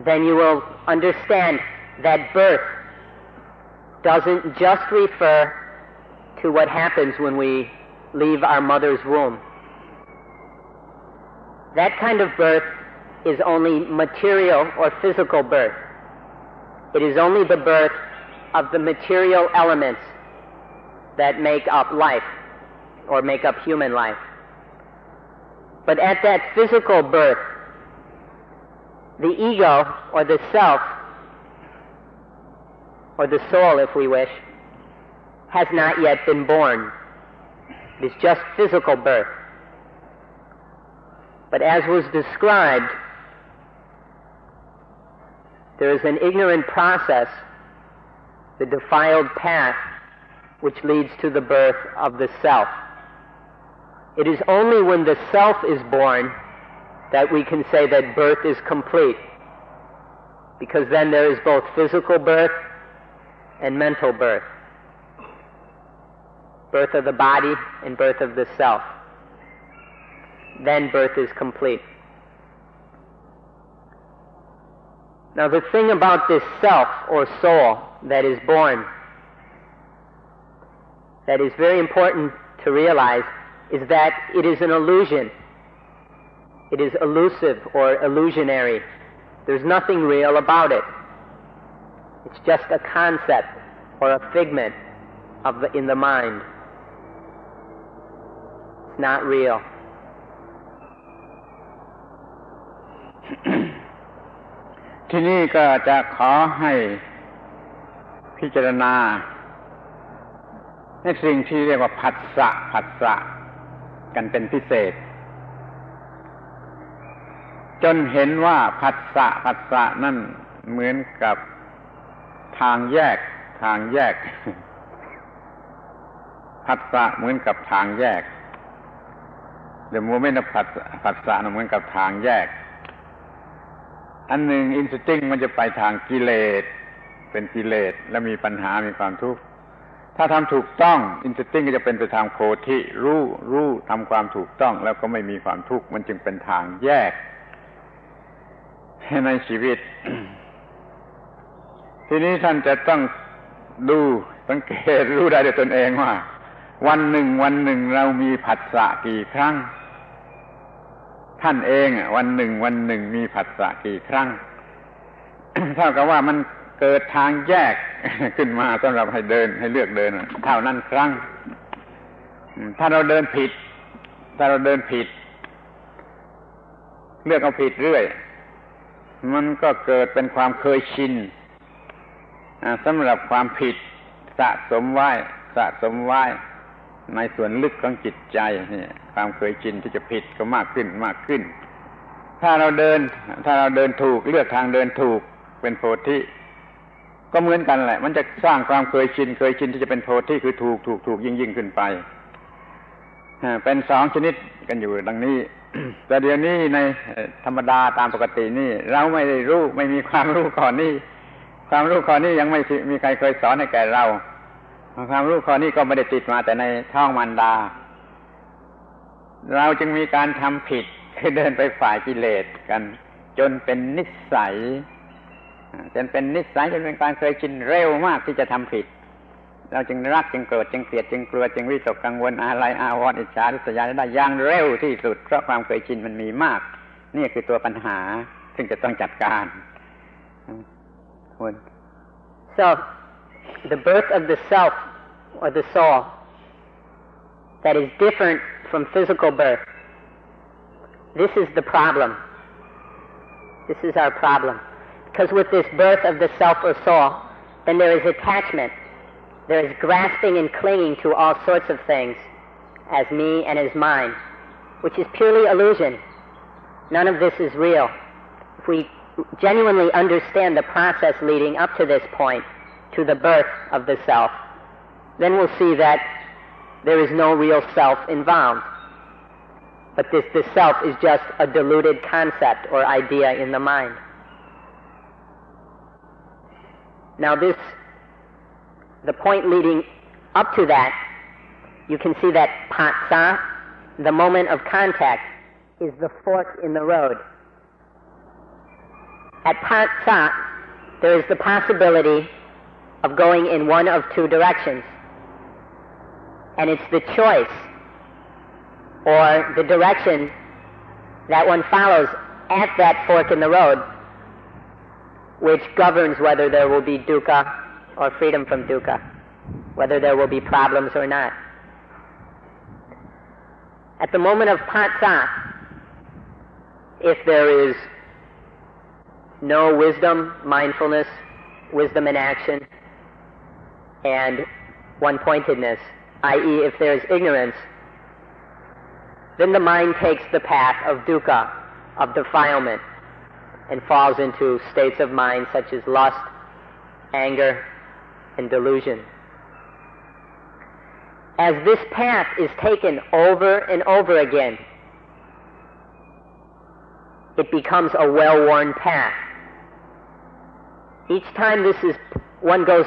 then you will understand that birth doesn't just refer to what happens when we leave our mother's womb. That kind of birth is only material or physical birth. It is only the birth of the material elements that make up life or make up human life. But at that physical birth, the ego or the self, or the soul if we wish, has not yet been born. It is just physical birth. But as was described, there is an ignorant process, the defiled path, which leads to the birth of the self. It is only when the self is born that we can say that birth is complete, because then there is both physical birth and mental birth, birth of the body and birth of the self. Then birth is complete. Now the thing about this self or soul that is born that is very important to realize is that it is an illusion. It is elusive or illusionary. There's nothing real about it. It's just a concept or a figment in the mind. It's not real. ที่นี่ก็จะขอให้พิจารณาในสิ่งที่เรียกว่าผัสสะกันเป็นพิเศษจนเห็นว่าผัสสะนั่นเหมือนกับทางแยกผัสสะเหมือนกับทางแยกThe moment of ผัสสะเหมือนกับทางแยกอันหนึ่งอินสติ้งมันจะไปทางกิเลสเป็นกิเลสและมีปัญหามีความทุกข์ถ้าทำถูกต้องอินสติ้งก็จะเป็นไปทางโพธิรู้ทำความถูกต้องแล้วก็ไม่มีความทุกข์มันจึงเป็นทางแยกในชีวิต ทีนี้ท่านจะต้อง ดูสังเกตรู้ได้ด้วยตนเองว่าวันหนึ่งเรามีผัสสะกี่ครั้งท่านเองวันหนึ่งมีผัสสะกี่ครั้ง เท่ากับว่ามันเกิดทางแยกขึ้นมาสำหรับให้เดินให้เลือกเดินเท่านั้นครั้งถ้าเราเดินผิดเลือกเอาผิดเรื่อยมันก็เกิดเป็นความเคยชินสำหรับความผิดสะสมไว้ในส่วนลึกของจิตใจนี่ความเคยชินที่จะผิดก็มากขึ้นถ้าเราเดินถูกเลือกทางเดินถูกเป็นโพธิก็เหมือนกันแหละมันจะสร้างความเคยชินที่จะเป็นโพธิคือถูกยิ่งขึ้นไปเป็นสองชนิดกันอยู่ดังนี้ แต่เดี๋ยวนี้ในธรรมดาตามปกตินี่เราไม่ได้รู้ไม่มีความรู้ข้อนี้ยังไม่มีใครเคยสอนให้แก่เราความรู้ข้อนี้ก็ไม่ได้ติดมาแต่ในท้องมารดาเราจึงมีการทำผิดคือเดินไปฝ่ายกิเลสกันจนเป็นนิสัยจนเป็นการเคยชินเร็วมากที่จะทำผิดเราจึงรักจึงโกรธจึงเกลียดจึงกลัวจึงวิตกกังวลอาลัยอาวรณ์อิจฉาริษยาได้อย่างเร็วที่สุดเพราะความเคยชินมันมีมากนี่คือตัวปัญหาซึ่งจะต้องจัดการ So the birth of the self or the soul that is different from physical birth, this is the problem. This is our problem. Because with this birth of the self or soul, then there is attachment. There is grasping and clinging to all sorts of things as me and as mine, which is purely illusion. None of this is real. If we genuinely understand the process leading up to this point, to the birth of the self, then we'll see that there is no real self involved. But the self is just a deluded concept or idea in the mind. Now the point leading up to that, you can see that patsa, the moment of contact, is the fork in the road. At patsa, there is the possibility of going in one of two directions. And it's the choice or the direction that one follows at that fork in the road which governs whether there will be dukkha or freedom from dukkha, whether there will be problems or not. At the moment of patsa, if there is no wisdom, mindfulness, wisdom in action, and one-pointedness, i.e. if there is ignorance, then the mind takes the path of dukkha, of defilement, and falls into states of mind such as lust, anger, and delusion. As this path is taken over and over again, it becomes a well-worn path. Each time one goes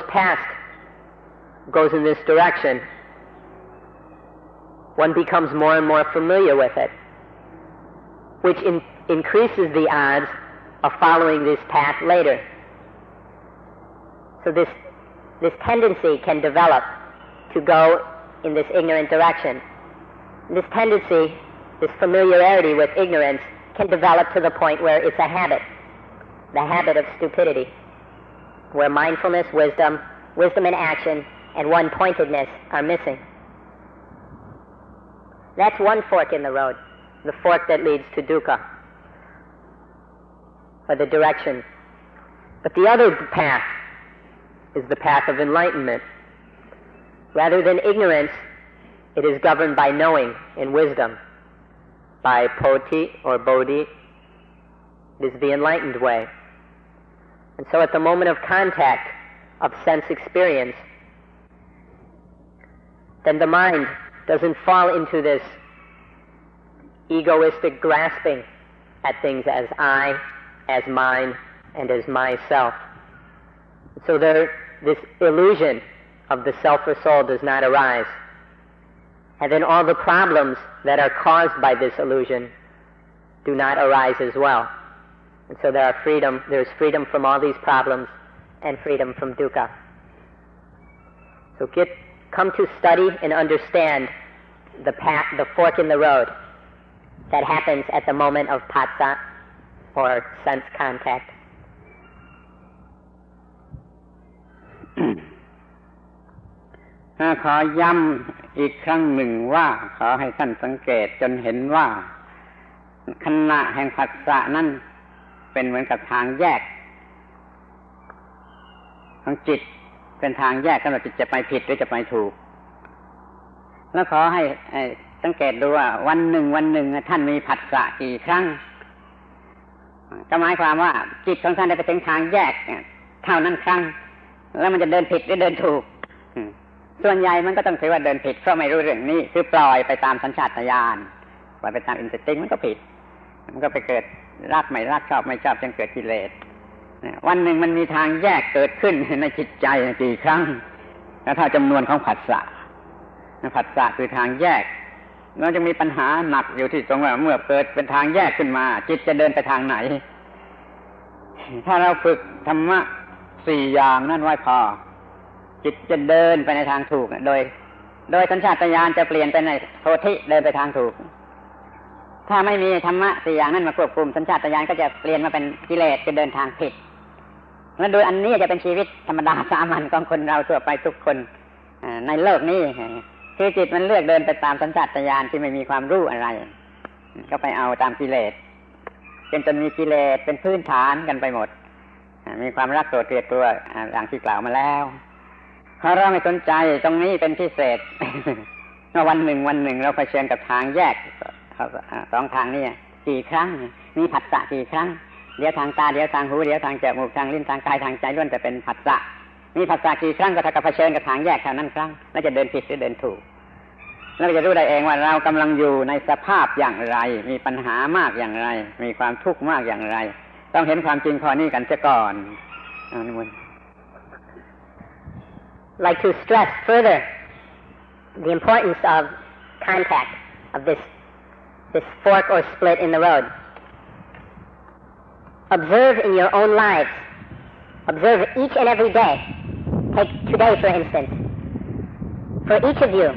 in this direction, one becomes more and more familiar with it, which increases the odds of following this path later. So this tendency can develop to go in this ignorant direction. This tendency, this familiarity with ignorance, can develop to the point where it's a habit, the habit of stupidity, where mindfulness, wisdom in action, and one-pointedness are missing. That's one fork in the road, the fork that leads to dukkha, or the direction. But the other path is the path of enlightenment. Rather than ignorance, it is governed by knowing and wisdom, by poti or bodhi. It is the enlightened way. And so at the moment of contact of sense experience, then the mind doesn't fall into this egoistic grasping at things as I, as mine, and as myself. So this illusion of the self or soul does not arise. And then all the problems that are caused by this illusion do not arise as well. And so there's freedom from all these problems and freedom from dukkha. So come to study and understand the path, the fork in the road that happens at the moment of phassa, or sense contact. ขอย้ำอีกครั้งหนึ่งว่าขอให้ท่านสังเกตจนเห็นว่าขณะแห่งผัสสะนั้นเป็นเหมือนกับทางแยกของจิตเป็นทางแยกสำหรับจิตจะไปผิดหรือจะไปถูกแล้วขอให้สังเกตดูว่าวันหนึ่งท่านมีผัสสะกี่ครั้งก็หมายความว่าจิตของท่านได้ไปถึงทางแยกเท่านั้นครั้งแล้วมันจะเดินผิดหรือเดินถูกส่วนใหญ่มันก็ต้องถือว่าเดินผิดเพราะไม่รู้เรื่องนี้คือปล่อยไปตามสัญชาตญาณปล่อยไปตามอินสติ้งมันก็ผิดมันก็ไปเกิดรักไม่รักชอบไม่ชอบจนเกิดกิเลสวันหนึ่งมันมีทางแยกเกิดขึ้นในจิตใจกี่ครั้งแล้วถ้าจำนวนของผัสสะคือทางแยกเราจะมีปัญหาหนักอยู่ที่ตรงว่าเมื่อเกิดเป็นทางแยกขึ้นมาจิตจะเดินไปทางไหนถ้าเราฝึกธรรมะ4อย่างนั่นไว้พอจิตจะเดินไปในทางถูกโดยสัญชาตญาณจะเปลี่ยนไปในโพธิเดินไปทางถูกถ้าไม่มีธรรมะ4อย่างนั้นมาควบคุมสัญชาตญาณก็จะเปลี่ยนมาเป็นกิเลสจะเดินทางผิดและโดยอันนี้จะเป็นชีวิตธรรมดาสามัญของคนเราทั่วไปทุกคนในโลกนี้คือจิตมันเลือกเดินไปตามสัญชาตญาณที่ไม่มีความรู้อะไรก็ไปเอาตามกิเลสจนมีกิเลสเป็นพื้นฐานกันไปหมดมีความรักโกรธเกลียดตัวอย่างที่กล่าวมาแล้วถ้าเราไม่สนใจตรงนี้เป็นพิเศษเมื่อวันหนึ่งเราเผชิญกับทางแยกสองทางนี้กี่ครั้งมีผัสสะกี่ครั้งเดี๋ยวทางตาเดี๋ยวทางหูเดี๋ยวทางจมูกทางลิ้นทางกายทางใจล้วนแต่เป็นผัสสะมีผัสสะกี่ครั้งก็เท่ากับเผชิญกับทางแยกเท่านั้นครั้งแล้วจะเดินผิดหรือเดินถูกแล้วจะรู้ได้เองว่าเรากำลังอยู่ในสภาพอย่างไรมีปัญหามากอย่างไรมีความทุกข์มากอย่างไรต้องเห็นความจริงข้อนี้กันเสียก่อนLike to stress further the importance of contact of this fork or split in the road. Observe in your own lives. Observe each and every day. Take today, for instance. For each of you,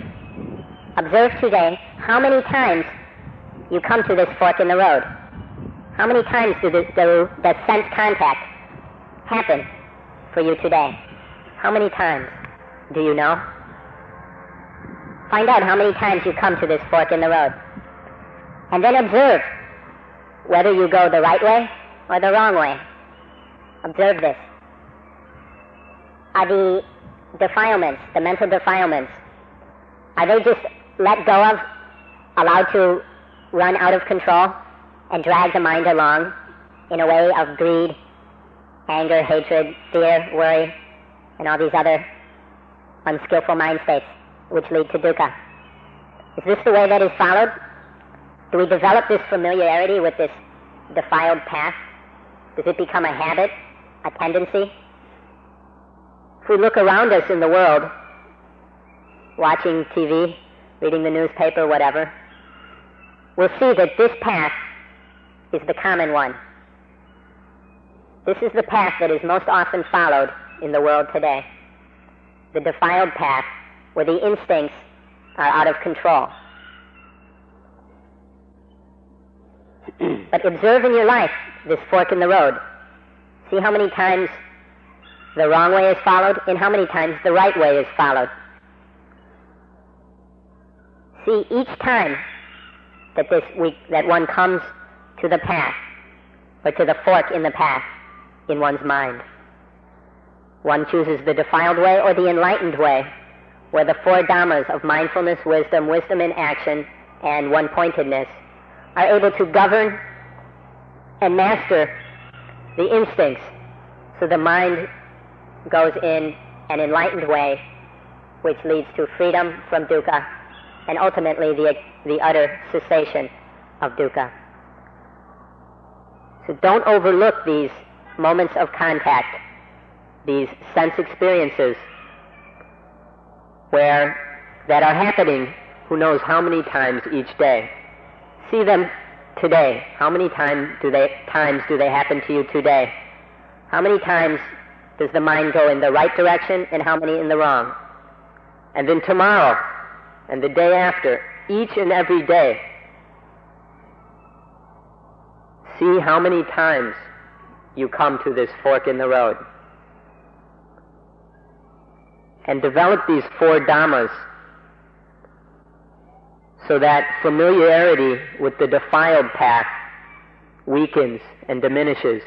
observe today how many times you come to this fork in the road. How many times does sense contact happen for you today? How many times? Do you know? Find out how many times you come to this fork in the road. And then observe whether you go the right way or the wrong way. Observe this. Are the defilements, the mental defilements, are they just let go of, allowed to run out of control and drag the mind along in a way of greed, anger, hatred, fear, worry, and all these other unskillful mind states which lead to dukkha? Is this the way that is followed? Do we develop this familiarity with this defiled path? Does it become a habit, a tendency? If we look around us in the world, watching TV, reading the newspaper, whatever, we'll see that this path is the common one. This is the path that is most often followed in the world today. The defiled path where the instincts are out of control. But observe in your life this fork in the road. See how many times the wrong way is followed and how many times the right way is followed. See each time that one comes to the path or to the fork in the path in one's mind. One chooses the defiled way or the enlightened way, where the 4 dhammas of mindfulness, wisdom in action, and one-pointedness are able to govern and master the instincts, so the mind goes in an enlightened way which leads to freedom from dukkha and ultimately the utter cessation of dukkha. So don't overlook these moments of contact, these sense experiences that are happening who knows how many times each day. See them today. How many times do they happen to you today? How many times does the mind go in the right direction and how many in the wrong? and then tomorrow, and the day after, each and every day, see how many times you come to this fork in the road. And develop these 4 dhammas so that familiarity with the defiled path weakens and diminishes,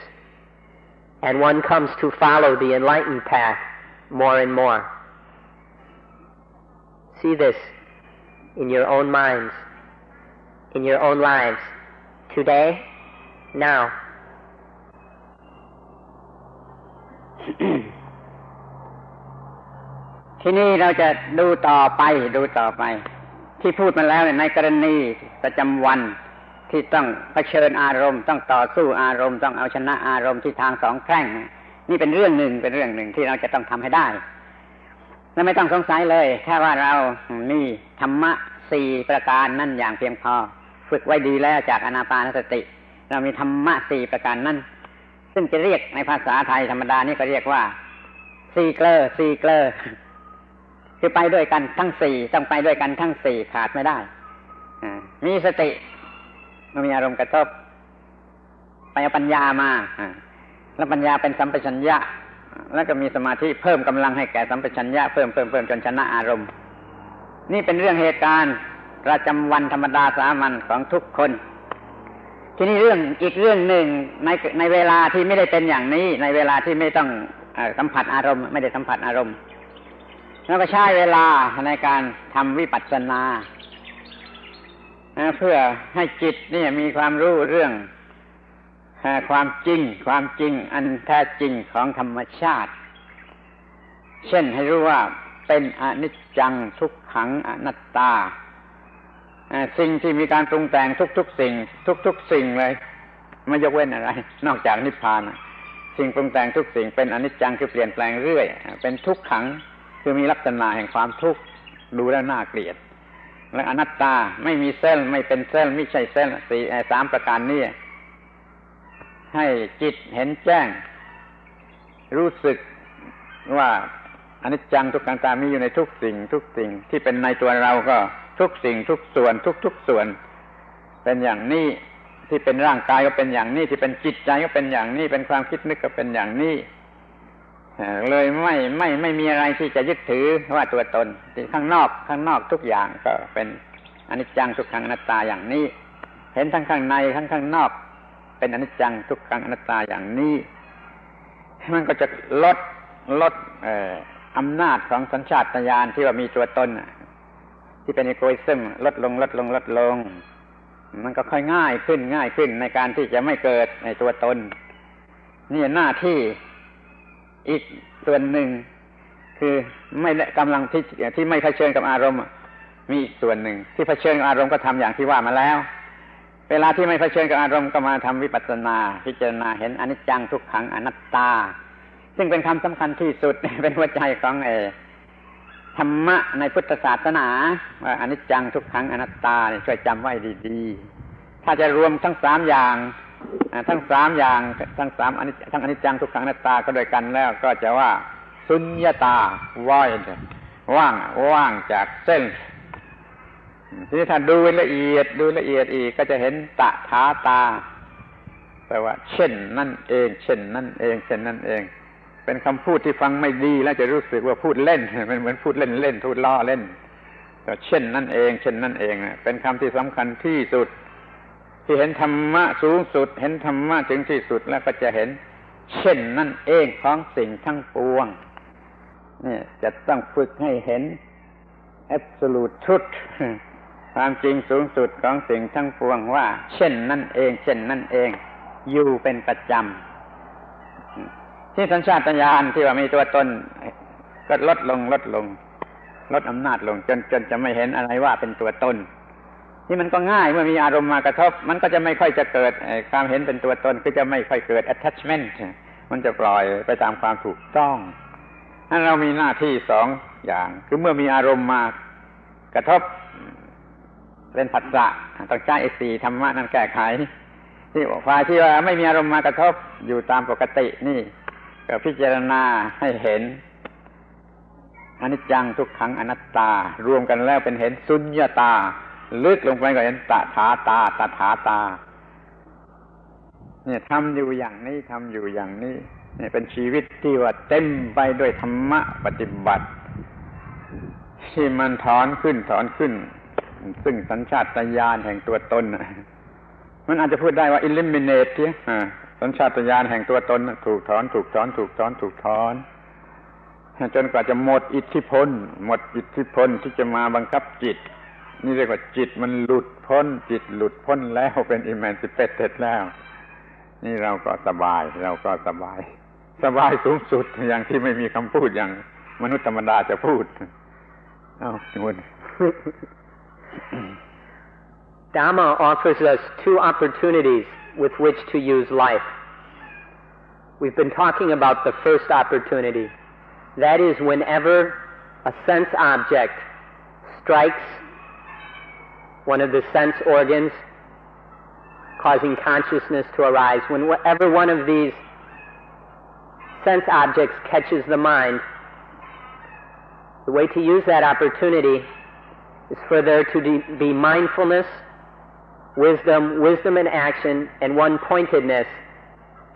and one comes to follow the enlightened path more and more. See this in your own minds, in your own lives, today, now. ทีนี้เราจะดูต่อไปที่พูดมาแล้วในกรณีประจำวันที่ต้องเผชิญอารมณ์ต้องต่อสู้อารมณ์ต้องเอาชนะอารมณ์ที่ทางสองแพร่งนี่เป็นเรื่องหนึ่งที่เราจะต้องทำให้ได้และไม่ต้องสงสัยเลยถ้าว่าเรามีธรรมะ4ประการนั่นอย่างเพียงพอฝึกไว้ดีแล้วจากอานาปานสติเรามีธรรมะ4ประการนั่นซึ่งจะเรียกในภาษาไทยธรรมดานี่ก็เรียกว่า4เกลอคือไปด้วยกันทั้ง4ต้องไปด้วยกันทั้ง4ขาดไม่ได้มีสติเมื่อมีอารมณ์กระทบไปเอาปัญญามาแล้วปัญญาเป็นสัมปชัญญะแล้วก็มีสมาธิเพิ่มกำลังให้แก่สัมปชัญญะเพิ่มจนชนะอารมณ์นี่เป็นเรื่องเหตุการณ์ประจำวันธรรมดาสามัญของทุกคนทีนี้อีกเรื่องหนึ่งในเวลาที่ไม่ได้เป็นอย่างนี้ในเวลาที่ไม่ต้องสัมผัสอารมณ์ไม่ได้สัมผัสอารมณ์แล้วก็ใช้เวลาในการทำวิปัสสนาเพื่อให้จิตนี่มีความรู้เรื่องความจริงอันแท้จริงของธรรมชาติเช่นให้รู้ว่าเป็นอนิจจังทุกขังอนัตตาสิ่งที่มีการปรุงแต่งทุกสิ่งเลยไม่ยกเว้นอะไรนอกจากนิพพานสิ่งปรุงแต่งทุกสิ่งเป็นอนิจจังคือเปลี่ยนแปลงเรื่อยเป็นทุกขังคือมีลักษณะแห่งความทุกข์ดูแล้วน่าเกลียดและอนัตตาไม่มีเส้นไม่เป็นเส้นไม่ใช่เส้น3ประการนี้ให้จิตเห็นแจ้งรู้สึกว่าอนิจจังทุกขังตามีอยู่ในทุกสิ่งที่เป็นในตัวเราก็ทุกสิ่งทุกส่วนทุกส่วนเป็นอย่างนี้ที่เป็นร่างกายก็เป็นอย่างนี้ที่เป็นจิตใจก็เป็นอย่างนี้เป็นความคิดนึกก็เป็นอย่างนี้เลยไม่มีอะไรที่จะยึดถือว่าตัวตนที่ข้างนอกทุกอย่างก็เป็นอนิจจังทุกขังอนัตตาอย่างนี้เห็นทั้งข้างในทั้งข้างนอกเป็นอนิจจังทุกขังอนัตตาอย่างนี้มันก็จะลดอำนาจของสัญชาตญาณที่ว่ามีตัวตนที่เป็นอีโกอิซึมลดลงมันก็ค่อยง่ายขึ้นในการที่จะไม่เกิดในตัวตนนี่หน้าที่อีกส่วนหนึ่งคือไม่กำลังที่ไม่เผชิญกับอารมณ์มีอีกส่วนหนึ่งที่เผชิญกับอารมณ์ก็ทำอย่างที่ว่ามาแล้วเวลาที่ไม่เผชิญกับอารมณ์ก็มาทำวิปัสสนาพิจารณาเห็นอนิจจังทุกขังอนัตตาซึ่งเป็นคำสำคัญที่สุด เป็นหัวใจของธรรมะในพุทธศาสนาว่าอนิจจังทุกขังอนัตตาช่วยจำไว้ดีๆถ้าจะรวมทั้ง3อย่างทั้งอนิจจังทุกขังอนัตตาก็ด้วยกันแล้วก็จะว่าสุญญตา void ว่างจากเส้นทีนี้ถ้าดูละเอียดอีกก็จะเห็นตถาตาแปลว่าเช่นนั่นเองเป็นคำพูดที่ฟังไม่ดีแล้วจะรู้สึกว่าพูดเล่นมันเหมือนพูดเล่นพูดล้อเล่นแต่เช่นนั่นเองเป็นคำที่สำคัญที่สุดที่เห็นธรรมะสูงสุดเห็นธรรมะถึงที่สุดแล้วก็จะเห็นเช่นนั่นเองของสิ่งทั้งปวงนี่จะต้องฝึกให้เห็น absolute truth ความจริงสูงสุดของสิ่งทั้งปวงว่าเช่นนั่นเองอยู่เป็นประจำที่สัญชาตญาณที่ว่ามีตัวตนก็ลดอำนาจลงจนจะไม่เห็นอะไรว่าเป็นตัวตนนี่มันก็ง่ายเมื่อมีอารมณ์มากระทบมันก็จะไม่ค่อยจะเกิดความเห็นเป็นตัวตนคือจะไม่ค่อยเกิด attachment มันจะปล่อยไปตามความถูกต้องถ้าเรามีหน้าที่2อย่างคือเมื่อมีอารมณ์มากระทบเป็นผัสสะต้องใช้4ธรรมะนั้นแก้ไขที่ฝ่ายที่ว่าไม่มีอารมณ์มากระทบอยู่ตามปกตินี่ก็พิจารณาให้เห็น อนิจจังทุกขังอนัตตารวมกันแล้วเป็นเห็นสุญญตาลึกลงไปก็เห็นตถาตาตถาตาเนี่ยทำอยู่อย่างนี้ทำอยู่อย่างนี้เนี่ยเป็นชีวิตที่ว่าเต็มไปด้วยธรรมะปฏิบัติที่มันถอนขึ้นซึ่งสัญชาตญาณแห่งตัวตนมันอาจจะพูดได้ว่า eliminate สัญชาตญาณแห่งตัวตนถูกถอนจนกว่าจะหมดอิทธิพลที่จะมาบังคับจิตนี่เรียกว่าจิตมันหลุดพ้นจิตหลุดพ้นแล้วเป็น emancipated แล้วนี่เราก็สบายสูงสุดอย่างที่ไม่มีคำพูดอย่างมนุษย์ธรรมดาจะพูดคุณ Dhamma offers us two opportunities with which to use life. We've been talking about the first opportunity. That is whenever a sense object strikes one of the sense organs, causing consciousness to arise, whenever one of these sense objects catches the mind, the way to use that opportunity is for there to be mindfulness, wisdom in action, and one-pointedness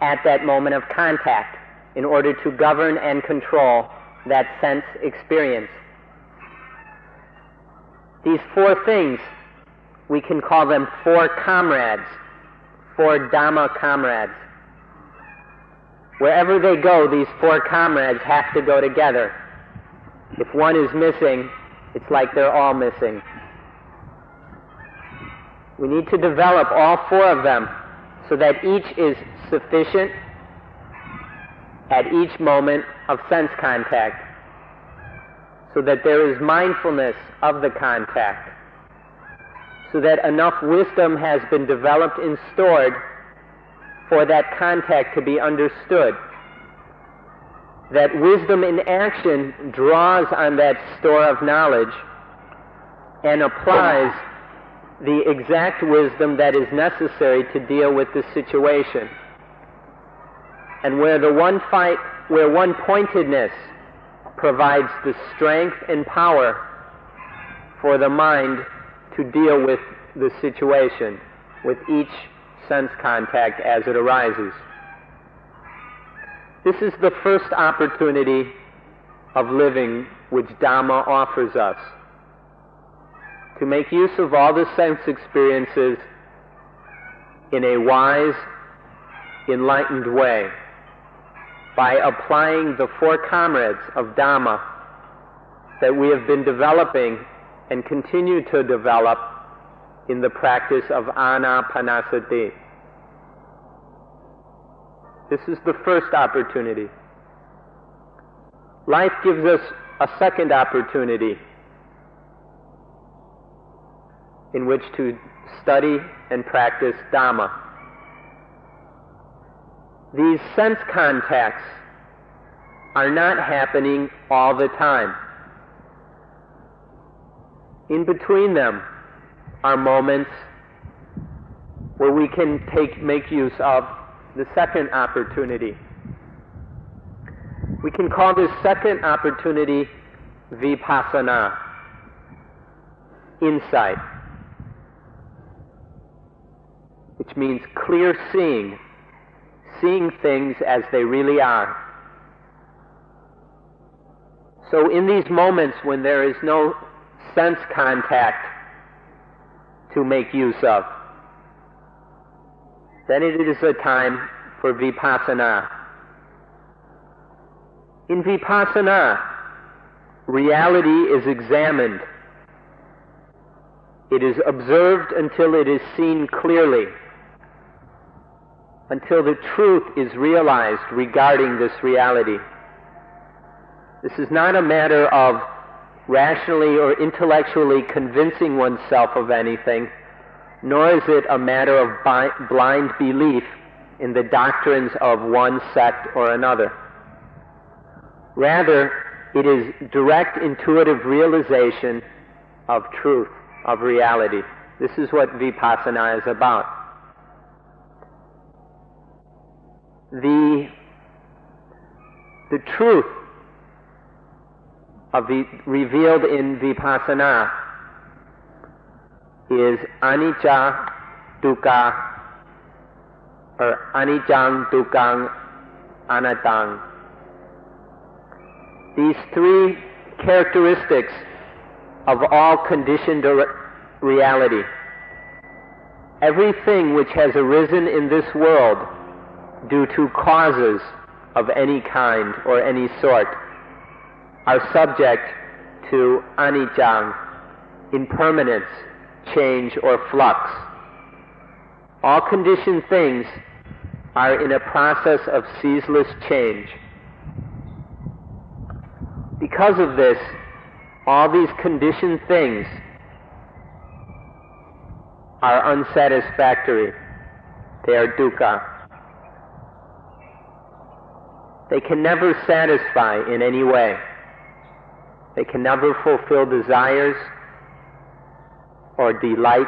at that moment of contact in order to govern and control that sense experience. These four things, we can call them four comrades, four Dhamma comrades. Wherever they go, these four comrades have to go together. If one is missing, it's like they're all missing. We need to develop all four of them so that each is sufficient at each moment of sense contact, so that there is mindfulness of the contact, so that enough wisdom has been developed and stored for that contact to be understood. That wisdom in action draws on that store of knowledge and applies the exact wisdom that is necessary to deal with the situation. And where one-pointedness provides the strength and power for the mind to deal with the situation, with each sense contact as it arises. This is the first opportunity of living which Dhamma offers us, to make use of all the sense experiences in a wise, enlightened way, by applying the four comrades of Dhamma that we have been developing and continue to develop in the practice of Anapanasati. This is the first opportunity. Life gives us a second opportunity in which to study and practice Dhamma. These sense contacts are not happening all the time. In between them are moments where we can make use of the second opportunity. We can call this second opportunity vipassana, insight, which means clear seeing things as they really are. So in these moments when there is no sense contact to make use of, then it is a time for vipassana. In vipassana, reality is examined. It is observed until it is seen clearly, until the truth is realized regarding this reality. This is not a matter of rationally or intellectually convincing oneself of anything, nor is it a matter of blind belief in the doctrines of one sect or another. Rather, it is direct intuitive realization of truth, of reality. This is what vipassana is about. The truth revealed in Vipassana is anicca, dukkha, or aniccaṃ, dukkhaṃ, anattaṃ. These three characteristics of all conditioned reality. Everything which has arisen in this world due to causes of any kind or any sort are subject to anicca, impermanence, change or flux. All conditioned things are in a process of ceaseless change. Because of this, all these conditioned things are unsatisfactory. They are dukkha. They can never satisfy in any way. They can never fulfill desires or delight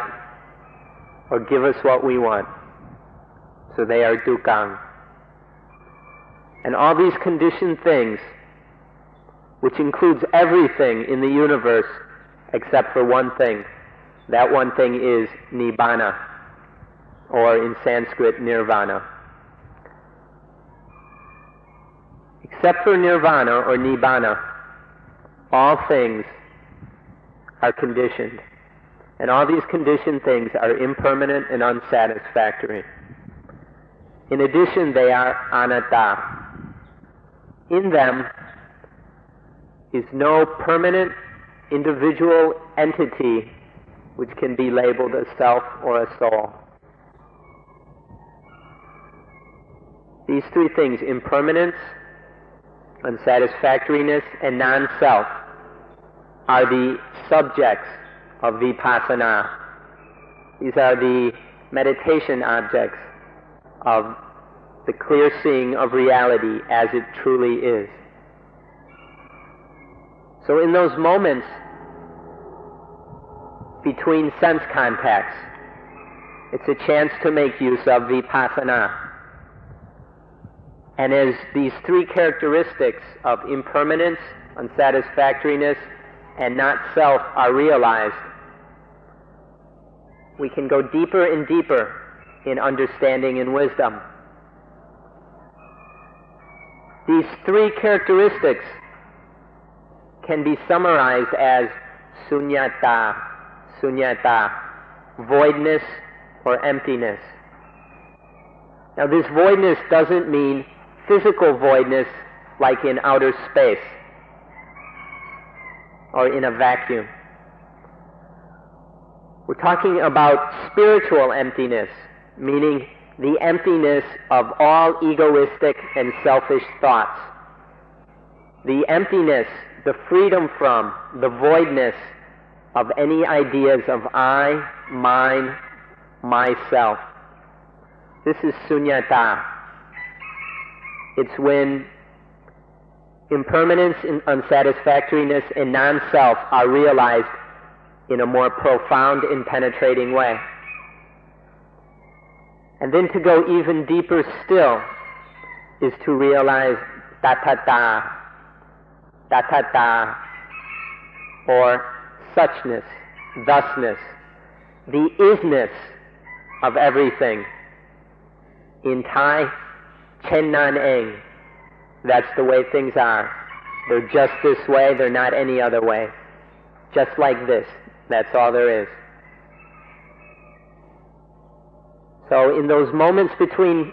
or give us what we want. So they are dukkha. And all these conditioned things, which includes everything in the universe except for one thing. That one thing is nibbana, or in Sanskrit, nirvana. Except for nirvana or nibbana, all things are conditioned. And all these conditioned things are impermanent and unsatisfactory. In addition, they are anatta. In them is no permanent individual entity which can be labeled a self or a soul. These three things, impermanence, unsatisfactoriness, and non-self, are the subjects of vipassana. These are the meditation objects of the clear seeing of reality as it truly is. So in those moments between sense contacts, it's a chance to make use of vipassana. And as these three characteristics of impermanence, unsatisfactoriness, and not self are realized, we can go deeper and deeper in understanding and wisdom. These three characteristics can be summarized as sunyata, voidness or emptiness. Now this voidness doesn't mean physical voidness like in outer space or in a vacuum. We're talking about spiritual emptiness, meaning the emptiness of all egoistic and selfish thoughts. The emptiness, the freedom from, the voidness of any ideas of I, mine, myself. This is sunyata. It's when impermanence, unsatisfactoriness, and non-self are realized in a more profound and penetrating way. And then to go even deeper still is to realize tathata, or suchness, thusness, the isness of everything. In Thai, chen nan eng, that's the way things are. They're just this way, they're not any other way. Just like this, that's all there is. So in those moments between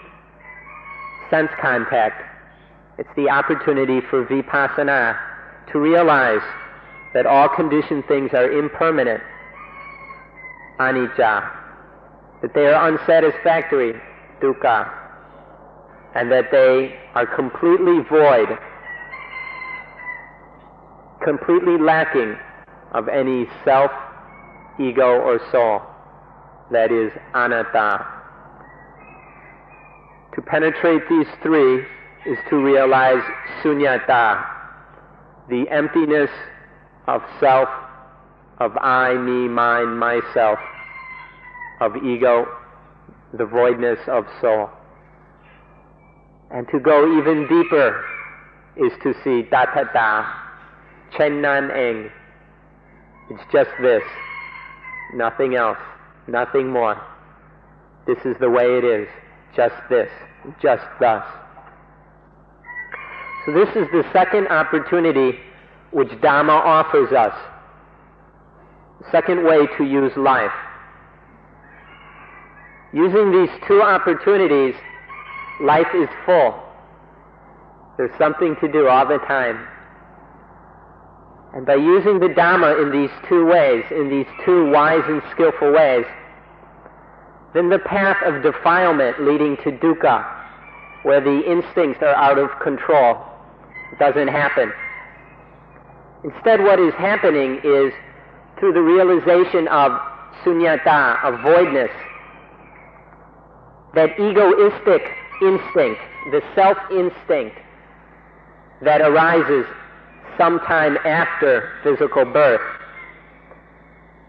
sense contact, it's the opportunity for vipassana to realize that all conditioned things are impermanent, anicca, that they are unsatisfactory, dukkha, and that they are completely void, completely lacking of any self, ego, or soul, that is anatta. To penetrate these three is to realize sunyata, the emptiness of self, of I, me, mine, myself, of ego, the voidness of soul. And to go even deeper is to see tathata, Chen Nan Eng. It's just this, nothing else, nothing more. This is the way it is, just this, just thus. So this is the second opportunity which Dhamma offers us. Second way to use life. Using these two opportunities, life is full. There's something to do all the time. And by using the Dhamma in these two ways, in these two wise and skillful ways, then the path of defilement leading to dukkha, where the instincts are out of control, doesn't happen. Instead, what is happening is, through the realization of sunyata, of voidness, that egoistic instinct, the self-instinct that arises sometime after physical birth,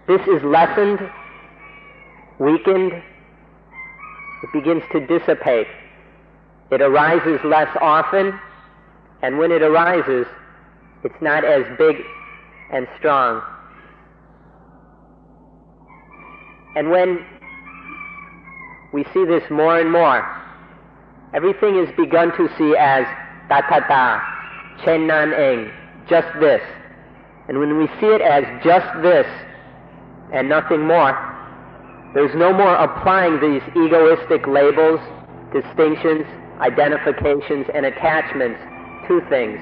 this is lessened, weakened, it begins to dissipate. It arises less often, and when it arises, it's not as big and strong. And when we see this more and more, everything is begun to see as tatata, chen nan eng, just this. And when we see it as just this and nothing more, there's no more applying these egoistic labels, distinctions, identifications, and attachments to things.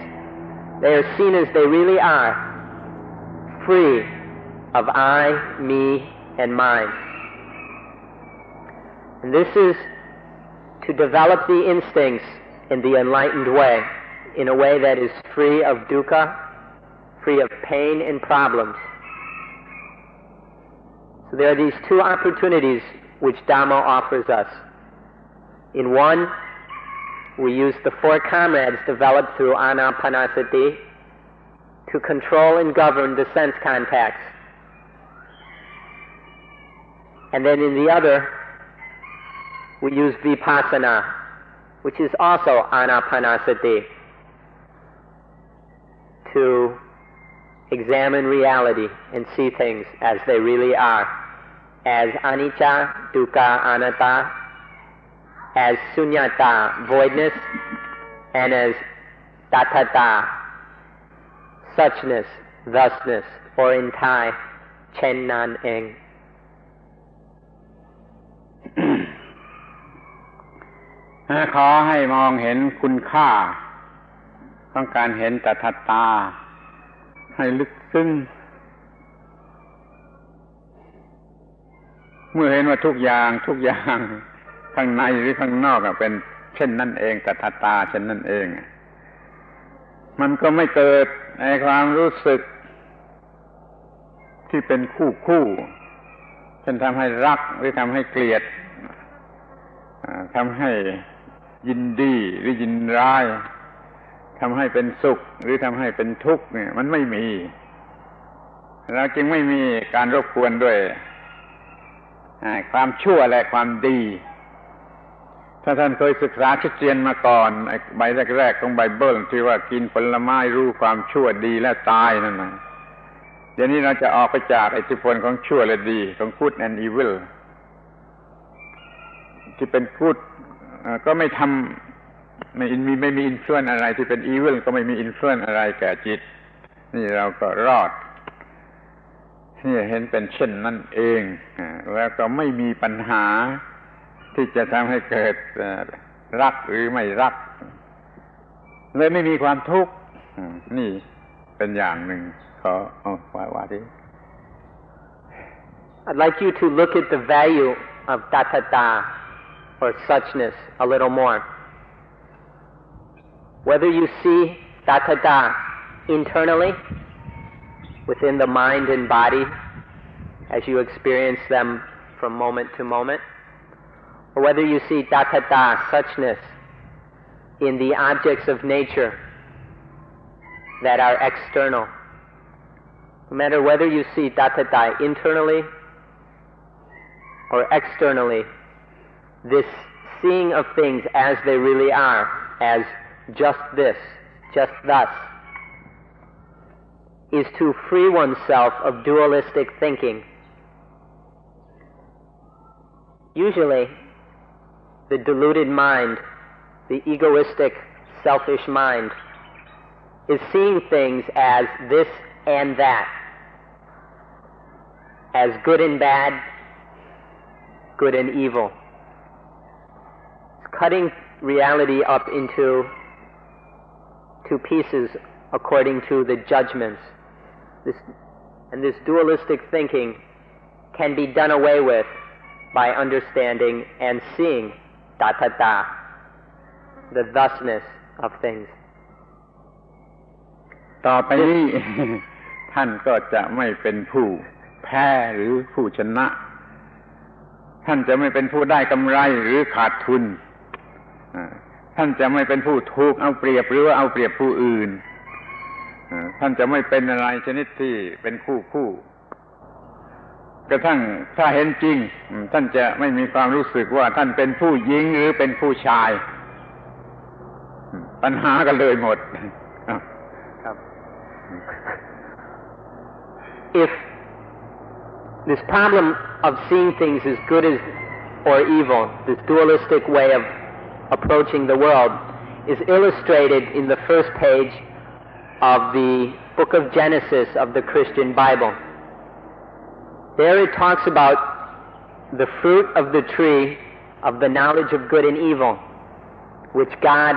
They are seen as they really are, free of I, me, and mine. And this is to develop the instincts in the enlightened way, in a way that is free of dukkha, free of pain and problems. So there are these two opportunities which Dhamma offers us. In one, we use the four comrades developed through anapanasati to control and govern the sense contacts. And then in the other, we use vipassana, which is also anapanasati, to examine reality and see things as they really are, as anicca, dukkha, anatta, as sunyata, voidness, and as tathata, suchness, thusness, or in Thai, chen nan eng. ขอให้มองเห็นคุณค่าของการเห็นตัทตาให้ลึกซึ้งเมื่อเห็นว่าทุกอย่างข้างในหรือข้างนอกเป็นเช่นนั่นเองตัทตาเช่นนั่นเองมันก็ไม่เกิดในความรู้สึกที่เป็นคู่เช่นทำให้รักหรือทำให้เกลียดทำให้ยินดีหรือยินร้ายทำให้เป็นสุขหรือทำให้เป็นทุกข์เนี่ยมันไม่มีเราจึงไม่มีการรบกวนด้วยความชั่วและความดีถ้าท่านเคยศึกษาคริสเตียนมาก่อนใบแรกๆของไบเบิลที่ว่ากินผลไม้รู้ความชั่วดีและตายนั่นนะเดี๋ยวนี้เราจะออกไปจากอิทธิพลของชั่วและดีของ good and evil ที่เป็น good ก็ไม่ทำไม่มีอินฟลูเอนซ์อะไรที่เป็น evil ก็ไม่มีอินฟลูเอนซ์อะไรแก่จิตนี่เราก็รอดนี่เห็นเป็นเช่นนั่นเองแล้วก็ไม่มีปัญหาที่จะทำให้เกิดรักหรือไม่รักเลยไม่มีความทุกข์นี่เป็นอย่างหนึ่งขอว่าดิ I'd like you to look at the value of tathata, or suchness, a little more. Whether you see tathata internally, within the mind and body, as you experience them from moment to moment, or whether you see tathata, suchness, in the objects of nature that are external. No matter whether you see tathata internally or externally, this seeing of things as they really are, as just this, just thus, is to free oneself of dualistic thinking. Usually, the deluded mind, the egoistic, selfish mind, is seeing things as this and that, as good and bad, good and evil. It's cutting reality up into two pieces according to the judgments. This dualistic thinking can be done away with by understanding and seeing tatthata, the thusness of things. ต่อไปนี้ ท่านก็จะไม่เป็นผู้แพ้หรือผู้ชนะ ท่านจะไม่เป็นผู้ได้กำไรหรือขาดทุน ท่านจะไม่เป็นผู้ถูกเอาเปรียบหรือว่าเอาเปรียบผู้อื่น ท่านจะไม่เป็นอะไรชนิดที่เป็นคู่กระทั่งถ้าเห็นจริงท่านจะไม่มีความรู้สึกว่าท่านเป็นผู้หญิงหรือเป็นผู้ชาย ปัญหากันเลยหมด If this problem of seeing things as good as or evil, this dualistic way of approaching the world, is illustrated in the first page of the book of Genesis of the Christian Bible. There it talks about the fruit of the tree of the knowledge of good and evil, which God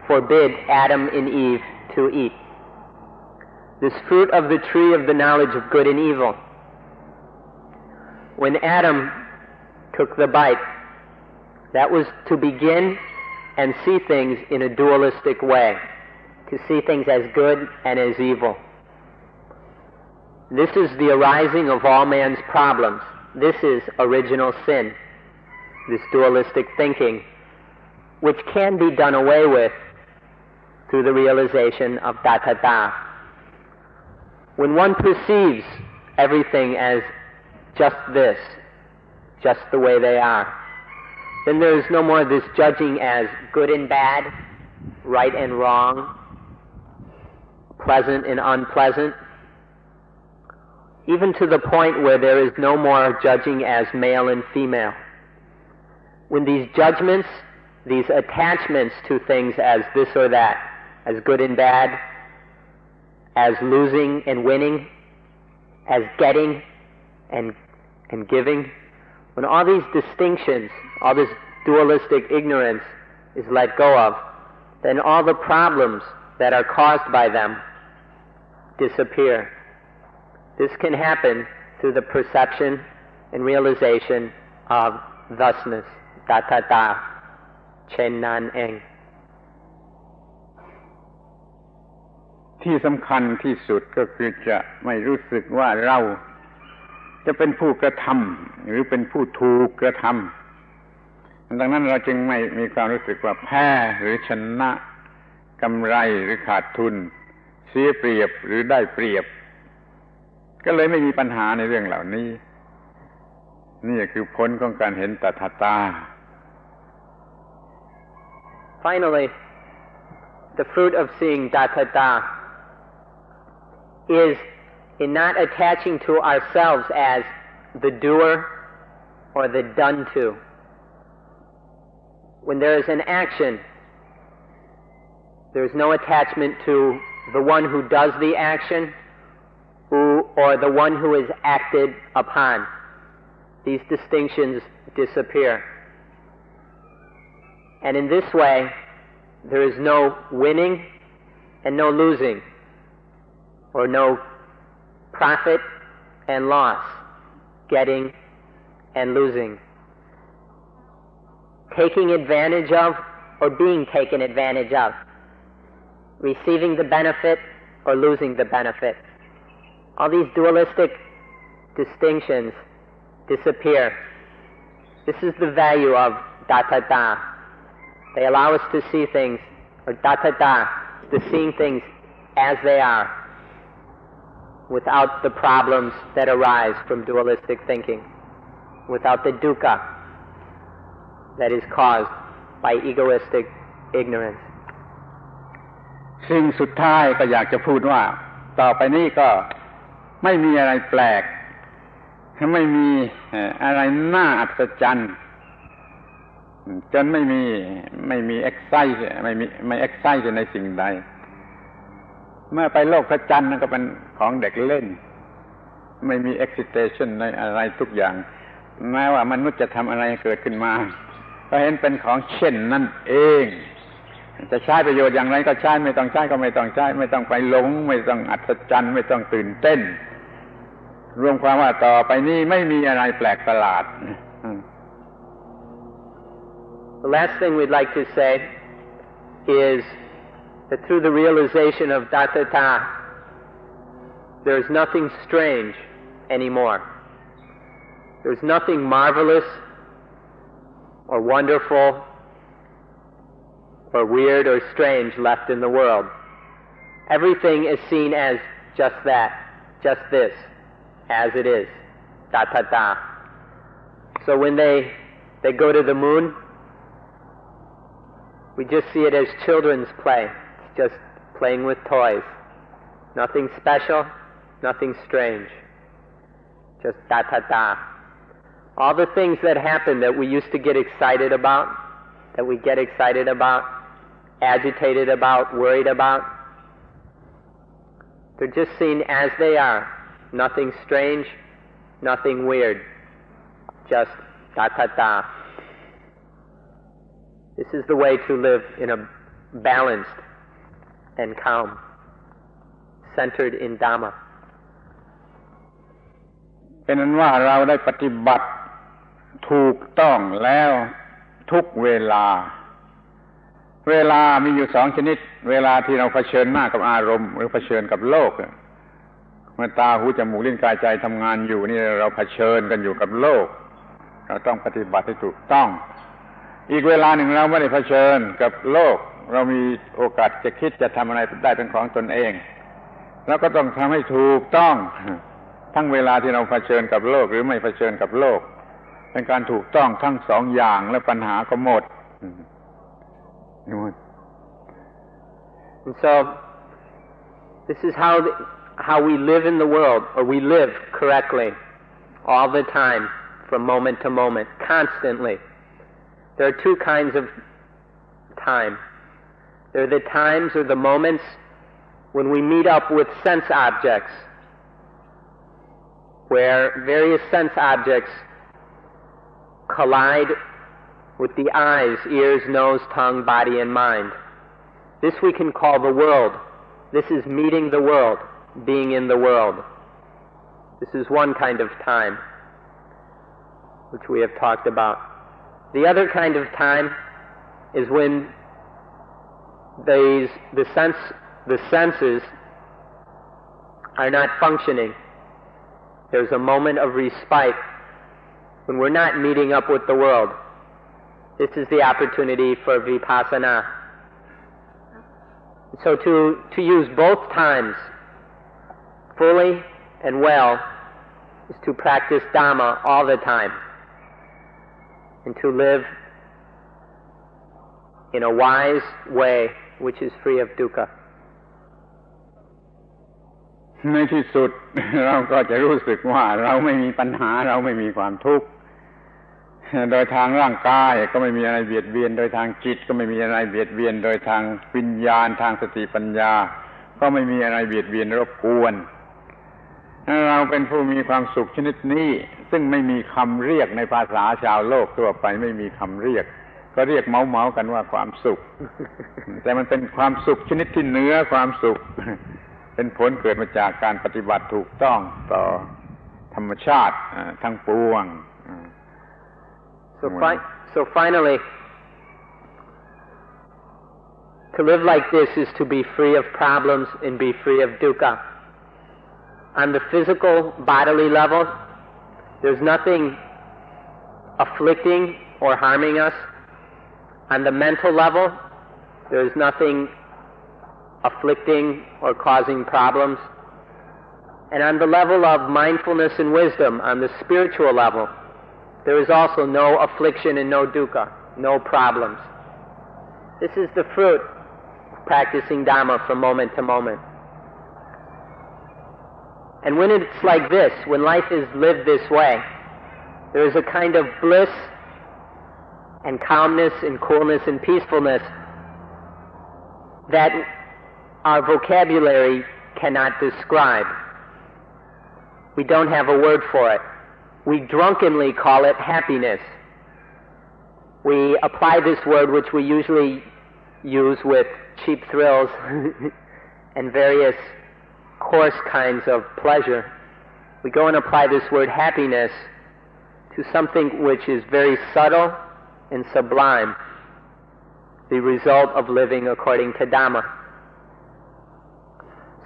forbid Adam and Eve to eat. This fruit of the tree of the knowledge of good and evil. When Adam took the bite, that was to begin and see things in a dualistic way, to see things as good and as evil. This is the arising of all man's problems. This is original sin, this dualistic thinking, which can be done away with through the realization of tatthata. When one perceives everything as just this, just the way they are, then there is no more this judging as good and bad, right and wrong, pleasant and unpleasant, even to the point where there is no more judging as male and female. When these judgments, these attachments to things as this or that, as good and bad, as losing and winning, as getting and giving, when all these distinctions, all this dualistic ignorance is let go of, then all the problems that are caused by them disappear. This can happen through the perception and realization of thusness, tatthata, chen nan eng. ที่สำคัญที่สุดก็คือจะไม่รู้สึกว่าเราจะเป็นผู้กระทำหรือเป็นผู้ถูกกระทำดังนั้นเราจึงไม่มีความรู้สึกว่าแพ้หรือชนะกำไรหรือขาดทุนเสียเปรียบหรือได้เปรียบก็เลยไม่มีปัญหาในเรื่องเหล่านี้นี่คือผลของการเห็นtatthata. Finally, the fruit of seeing tatthata is in not attaching to ourselves as the doer or the done to. When there is an action, there is no attachment to the one who does the action or the one who is acted upon. These distinctions disappear. And in this way, there is no winning and no losing, or no profit and loss, getting and losing, taking advantage of or being taken advantage of, receiving the benefit or losing the benefit. All these dualistic distinctions disappear. This is the value of tatthata. They allow us to see things, or tatthata, to seeing things as they are, without the problems that arise from dualistic thinking, without the dukkha that is caused by egoistic ignorance. สิ่งสุดท้ายก็อยากจะพูดว่า ต่อไปนี้ก็ไม่มีอะไรแปลกไม่มีอะไรน่าอัศจรรย์จนไม่มีเอ็กไซต์ไม่เอ็กไซต์ในสิ่งใดเมื่อไปโลกพระจันทร์นั่นก็เป็นของเด็กเล่นไม่มี excitation ในอะไรทุกอย่างแม้ว่ามนุษย์จะทำอะไรเกิดขึ้นมาก็เห็นเป็นของเช่นนั่นเองจะใช้ประโยชน์อย่างไรก็ใช้ไม่ต้องใช้ก็ไม่ต้องใช้ไม่ต้องไปหลงไม่ต้องอัศจรรย์ไม่ต้องตื่นเต้นรวมความว่าต่อไปนี้ไม่มีอะไรแปลกประหลาด The last thing we'd like to say is that through the realization of Tathata, there's nothing strange anymore. There's nothing marvelous or wonderful or weird or strange left in the world. Everything is seen as just that, just this, as it is, Tathata. So when they go to the moon, we just see it as children's play. It's just playing with toys. Nothing special, nothing strange. Just Tathata. All the things that happen that we used to get excited about, that we get excited about, agitated about, worried about, they're just seen as they are. Nothing strange, nothing weird. Just Tathata. This is the way to live in a balanced and calm, centered in Dhamma. เป็นนั้นว่าเราได้ปฏิบัติถูกต้องแล้วทุกเวลามีอยู่สองชนิดเวลาที่เราเผชิญหน้ากับอารมณ์หรือเผชิญกับโลกเมื่อตาหูจมูกลิ้นกายใจทำงานอยู่นี่เราเผชิญกันอยู่กับโลกเราต้องปฏิบัติให้ถูกต้องอีกเวลาหนึ่งเราไม่ได้เผชิญกับโลกเรามีโอกาสจะคิดจะทำอะไรได้เป็นของตนเองแล้วก็ต้องทำให้ถูกต้องทั้งเวลาที่เราเผชิญกับโลกหรือไม่เผชิญกับโลกเป็นการถูกต้องทั้งสองอย่างและปัญหาก็หมด And so this is how we live in the world, or we live correctly all the time from moment to moment, constantly. There are two kinds of time. There are the times or the moments when we meet up with sense objects, where various sense objects collide with the eyes, ears, nose, tongue, body, and mind. This we can call the world. This is meeting the world, being in the world. This is one kind of time, which we have talked about. The other kind of time is when the senses are not functioning. There's a moment of respite when we're not meeting up with the world. This is the opportunity for vipassana. So to use both times fully and well is to practice Dhamma all the time and to live in a wise way which is free of dukkha. ในที่สุดเราก็จะรู้สึกว่าเราไม่มีปัญหาเราไม่มีความทุกข์โดยทางร่างกายก็ไม่มีอะไรเบียดเบียนโดยทางจิตก็ไม่มีอะไรเบียดเบียนโดยทางวิญญาณทางสติปัญญาก็ไม่มีอะไรเบียดเบียนรบกวนเราเป็นผู้มีความสุขชนิดนี้ซึ่งไม่มีคำเรียกในภาษาชาวโลกทั่วไปไม่มีคำเรียกก็เรียกเมาๆกันว่าความสุข แต่มันเป็นความสุขชนิดที่เหนือความสุข เป็นผลเกิดมาจากการปฏิบัติถูกต้องต่อธรรมชาติทั้งปวงSo finally, to live like this is to be free of problems and be free of dukkha. On the physical, bodily level, there's nothing afflicting or harming us. On the mental level, there's nothing afflicting or causing problems. And on the level of mindfulness and wisdom, on the spiritual level, there is also no affliction and no dukkha, no problems. This is the fruit of practicing Dhamma from moment to moment. And when it's like this, when life is lived this way, there is a kind of bliss and calmness and coolness and peacefulness that our vocabulary cannot describe. We don't have a word for it. We drunkenly call it happiness. We apply this word, which we usually use with cheap thrills and various coarse kinds of pleasure. We go and apply this word happiness to something which is very subtle and sublime, the result of living according to Dhamma.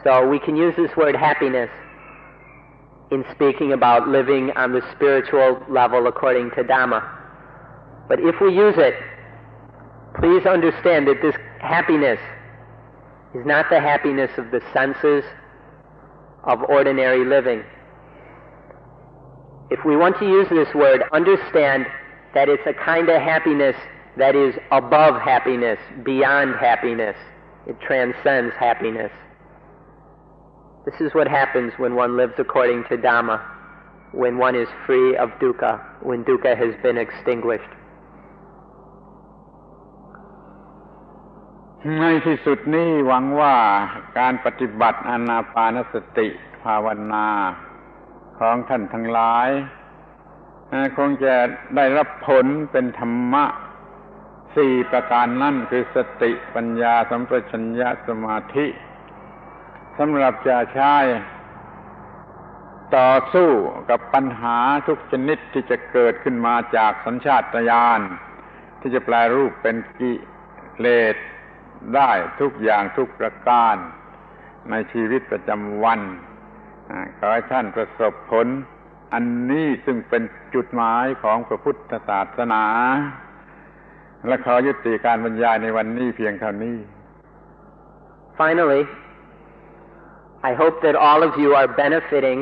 So we can use this word happiness in speaking about living on the spiritual level according to Dhamma. But if we use it, please understand that this happiness is not the happiness of the senses of ordinary living. If we want to use this word, understand that it's a kind of happiness that is above happiness, beyond happiness. It transcends happiness. This is what happens when one lives according to Dhamma, when one is free of dukkha, when dukkha has been extinguished. ในที่สุดนี้หวังว่าการปฏิบัติอานาปานสติภาวนาของท่านทั้งหลายคงจะได้รับผลเป็นธรรมะ4ประการนั่นคือสติปัญญาสัมปชัญญะสมาธิสำหรับจะใช้ต่อสู้กับปัญหาทุกชนิดที่จะเกิดขึ้นมาจากสัญชาตญาณที่จะแปลรูปเป็นกิเลสได้ทุกอย่างทุกประการในชีวิตประจำวันขอให้ท่านประสบผลอันนี้ซึ่งเป็นจุดหมายของพระพุทธศาสนาและขอยุติการบรรยายในวันนี้เพียงเท่านี้ Finally, I hope that all of you are benefiting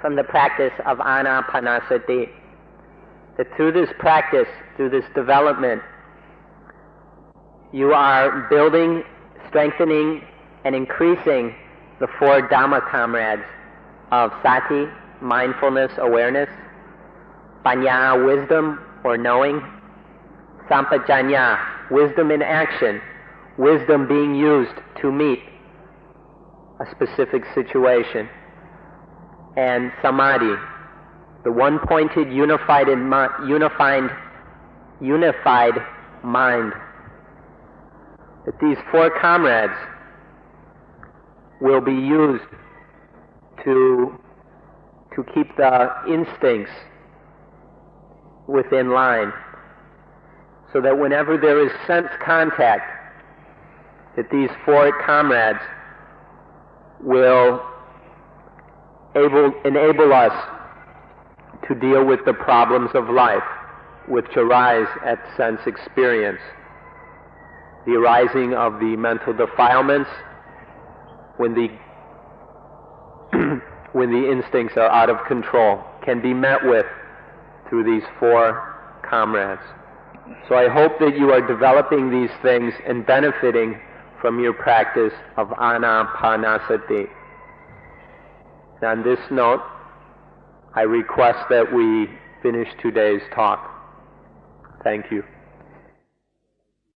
from the practice of Anapanasati. That through this practice, through this development, you are building, strengthening, and increasing the 4 Dhamma comrades of Sati, mindfulness, awareness, Panya, wisdom or knowing, Sampajanya, wisdom in action, wisdom being used to meet a specific situation, and Samadhi, the one-pointed unified mind. That these 4 comrades will be used to keep the instincts within line, so that whenever there is sense contact, that these 4 comrades will enable us to deal with the problems of life which arise at sense experience. The arising of the mental defilements when the instincts are out of control can be met with through these 4 comrades. So I hope that you are developing these things and benefiting from your practice of Anapanasati. On this note, I request that we finish today's talk. Thank you.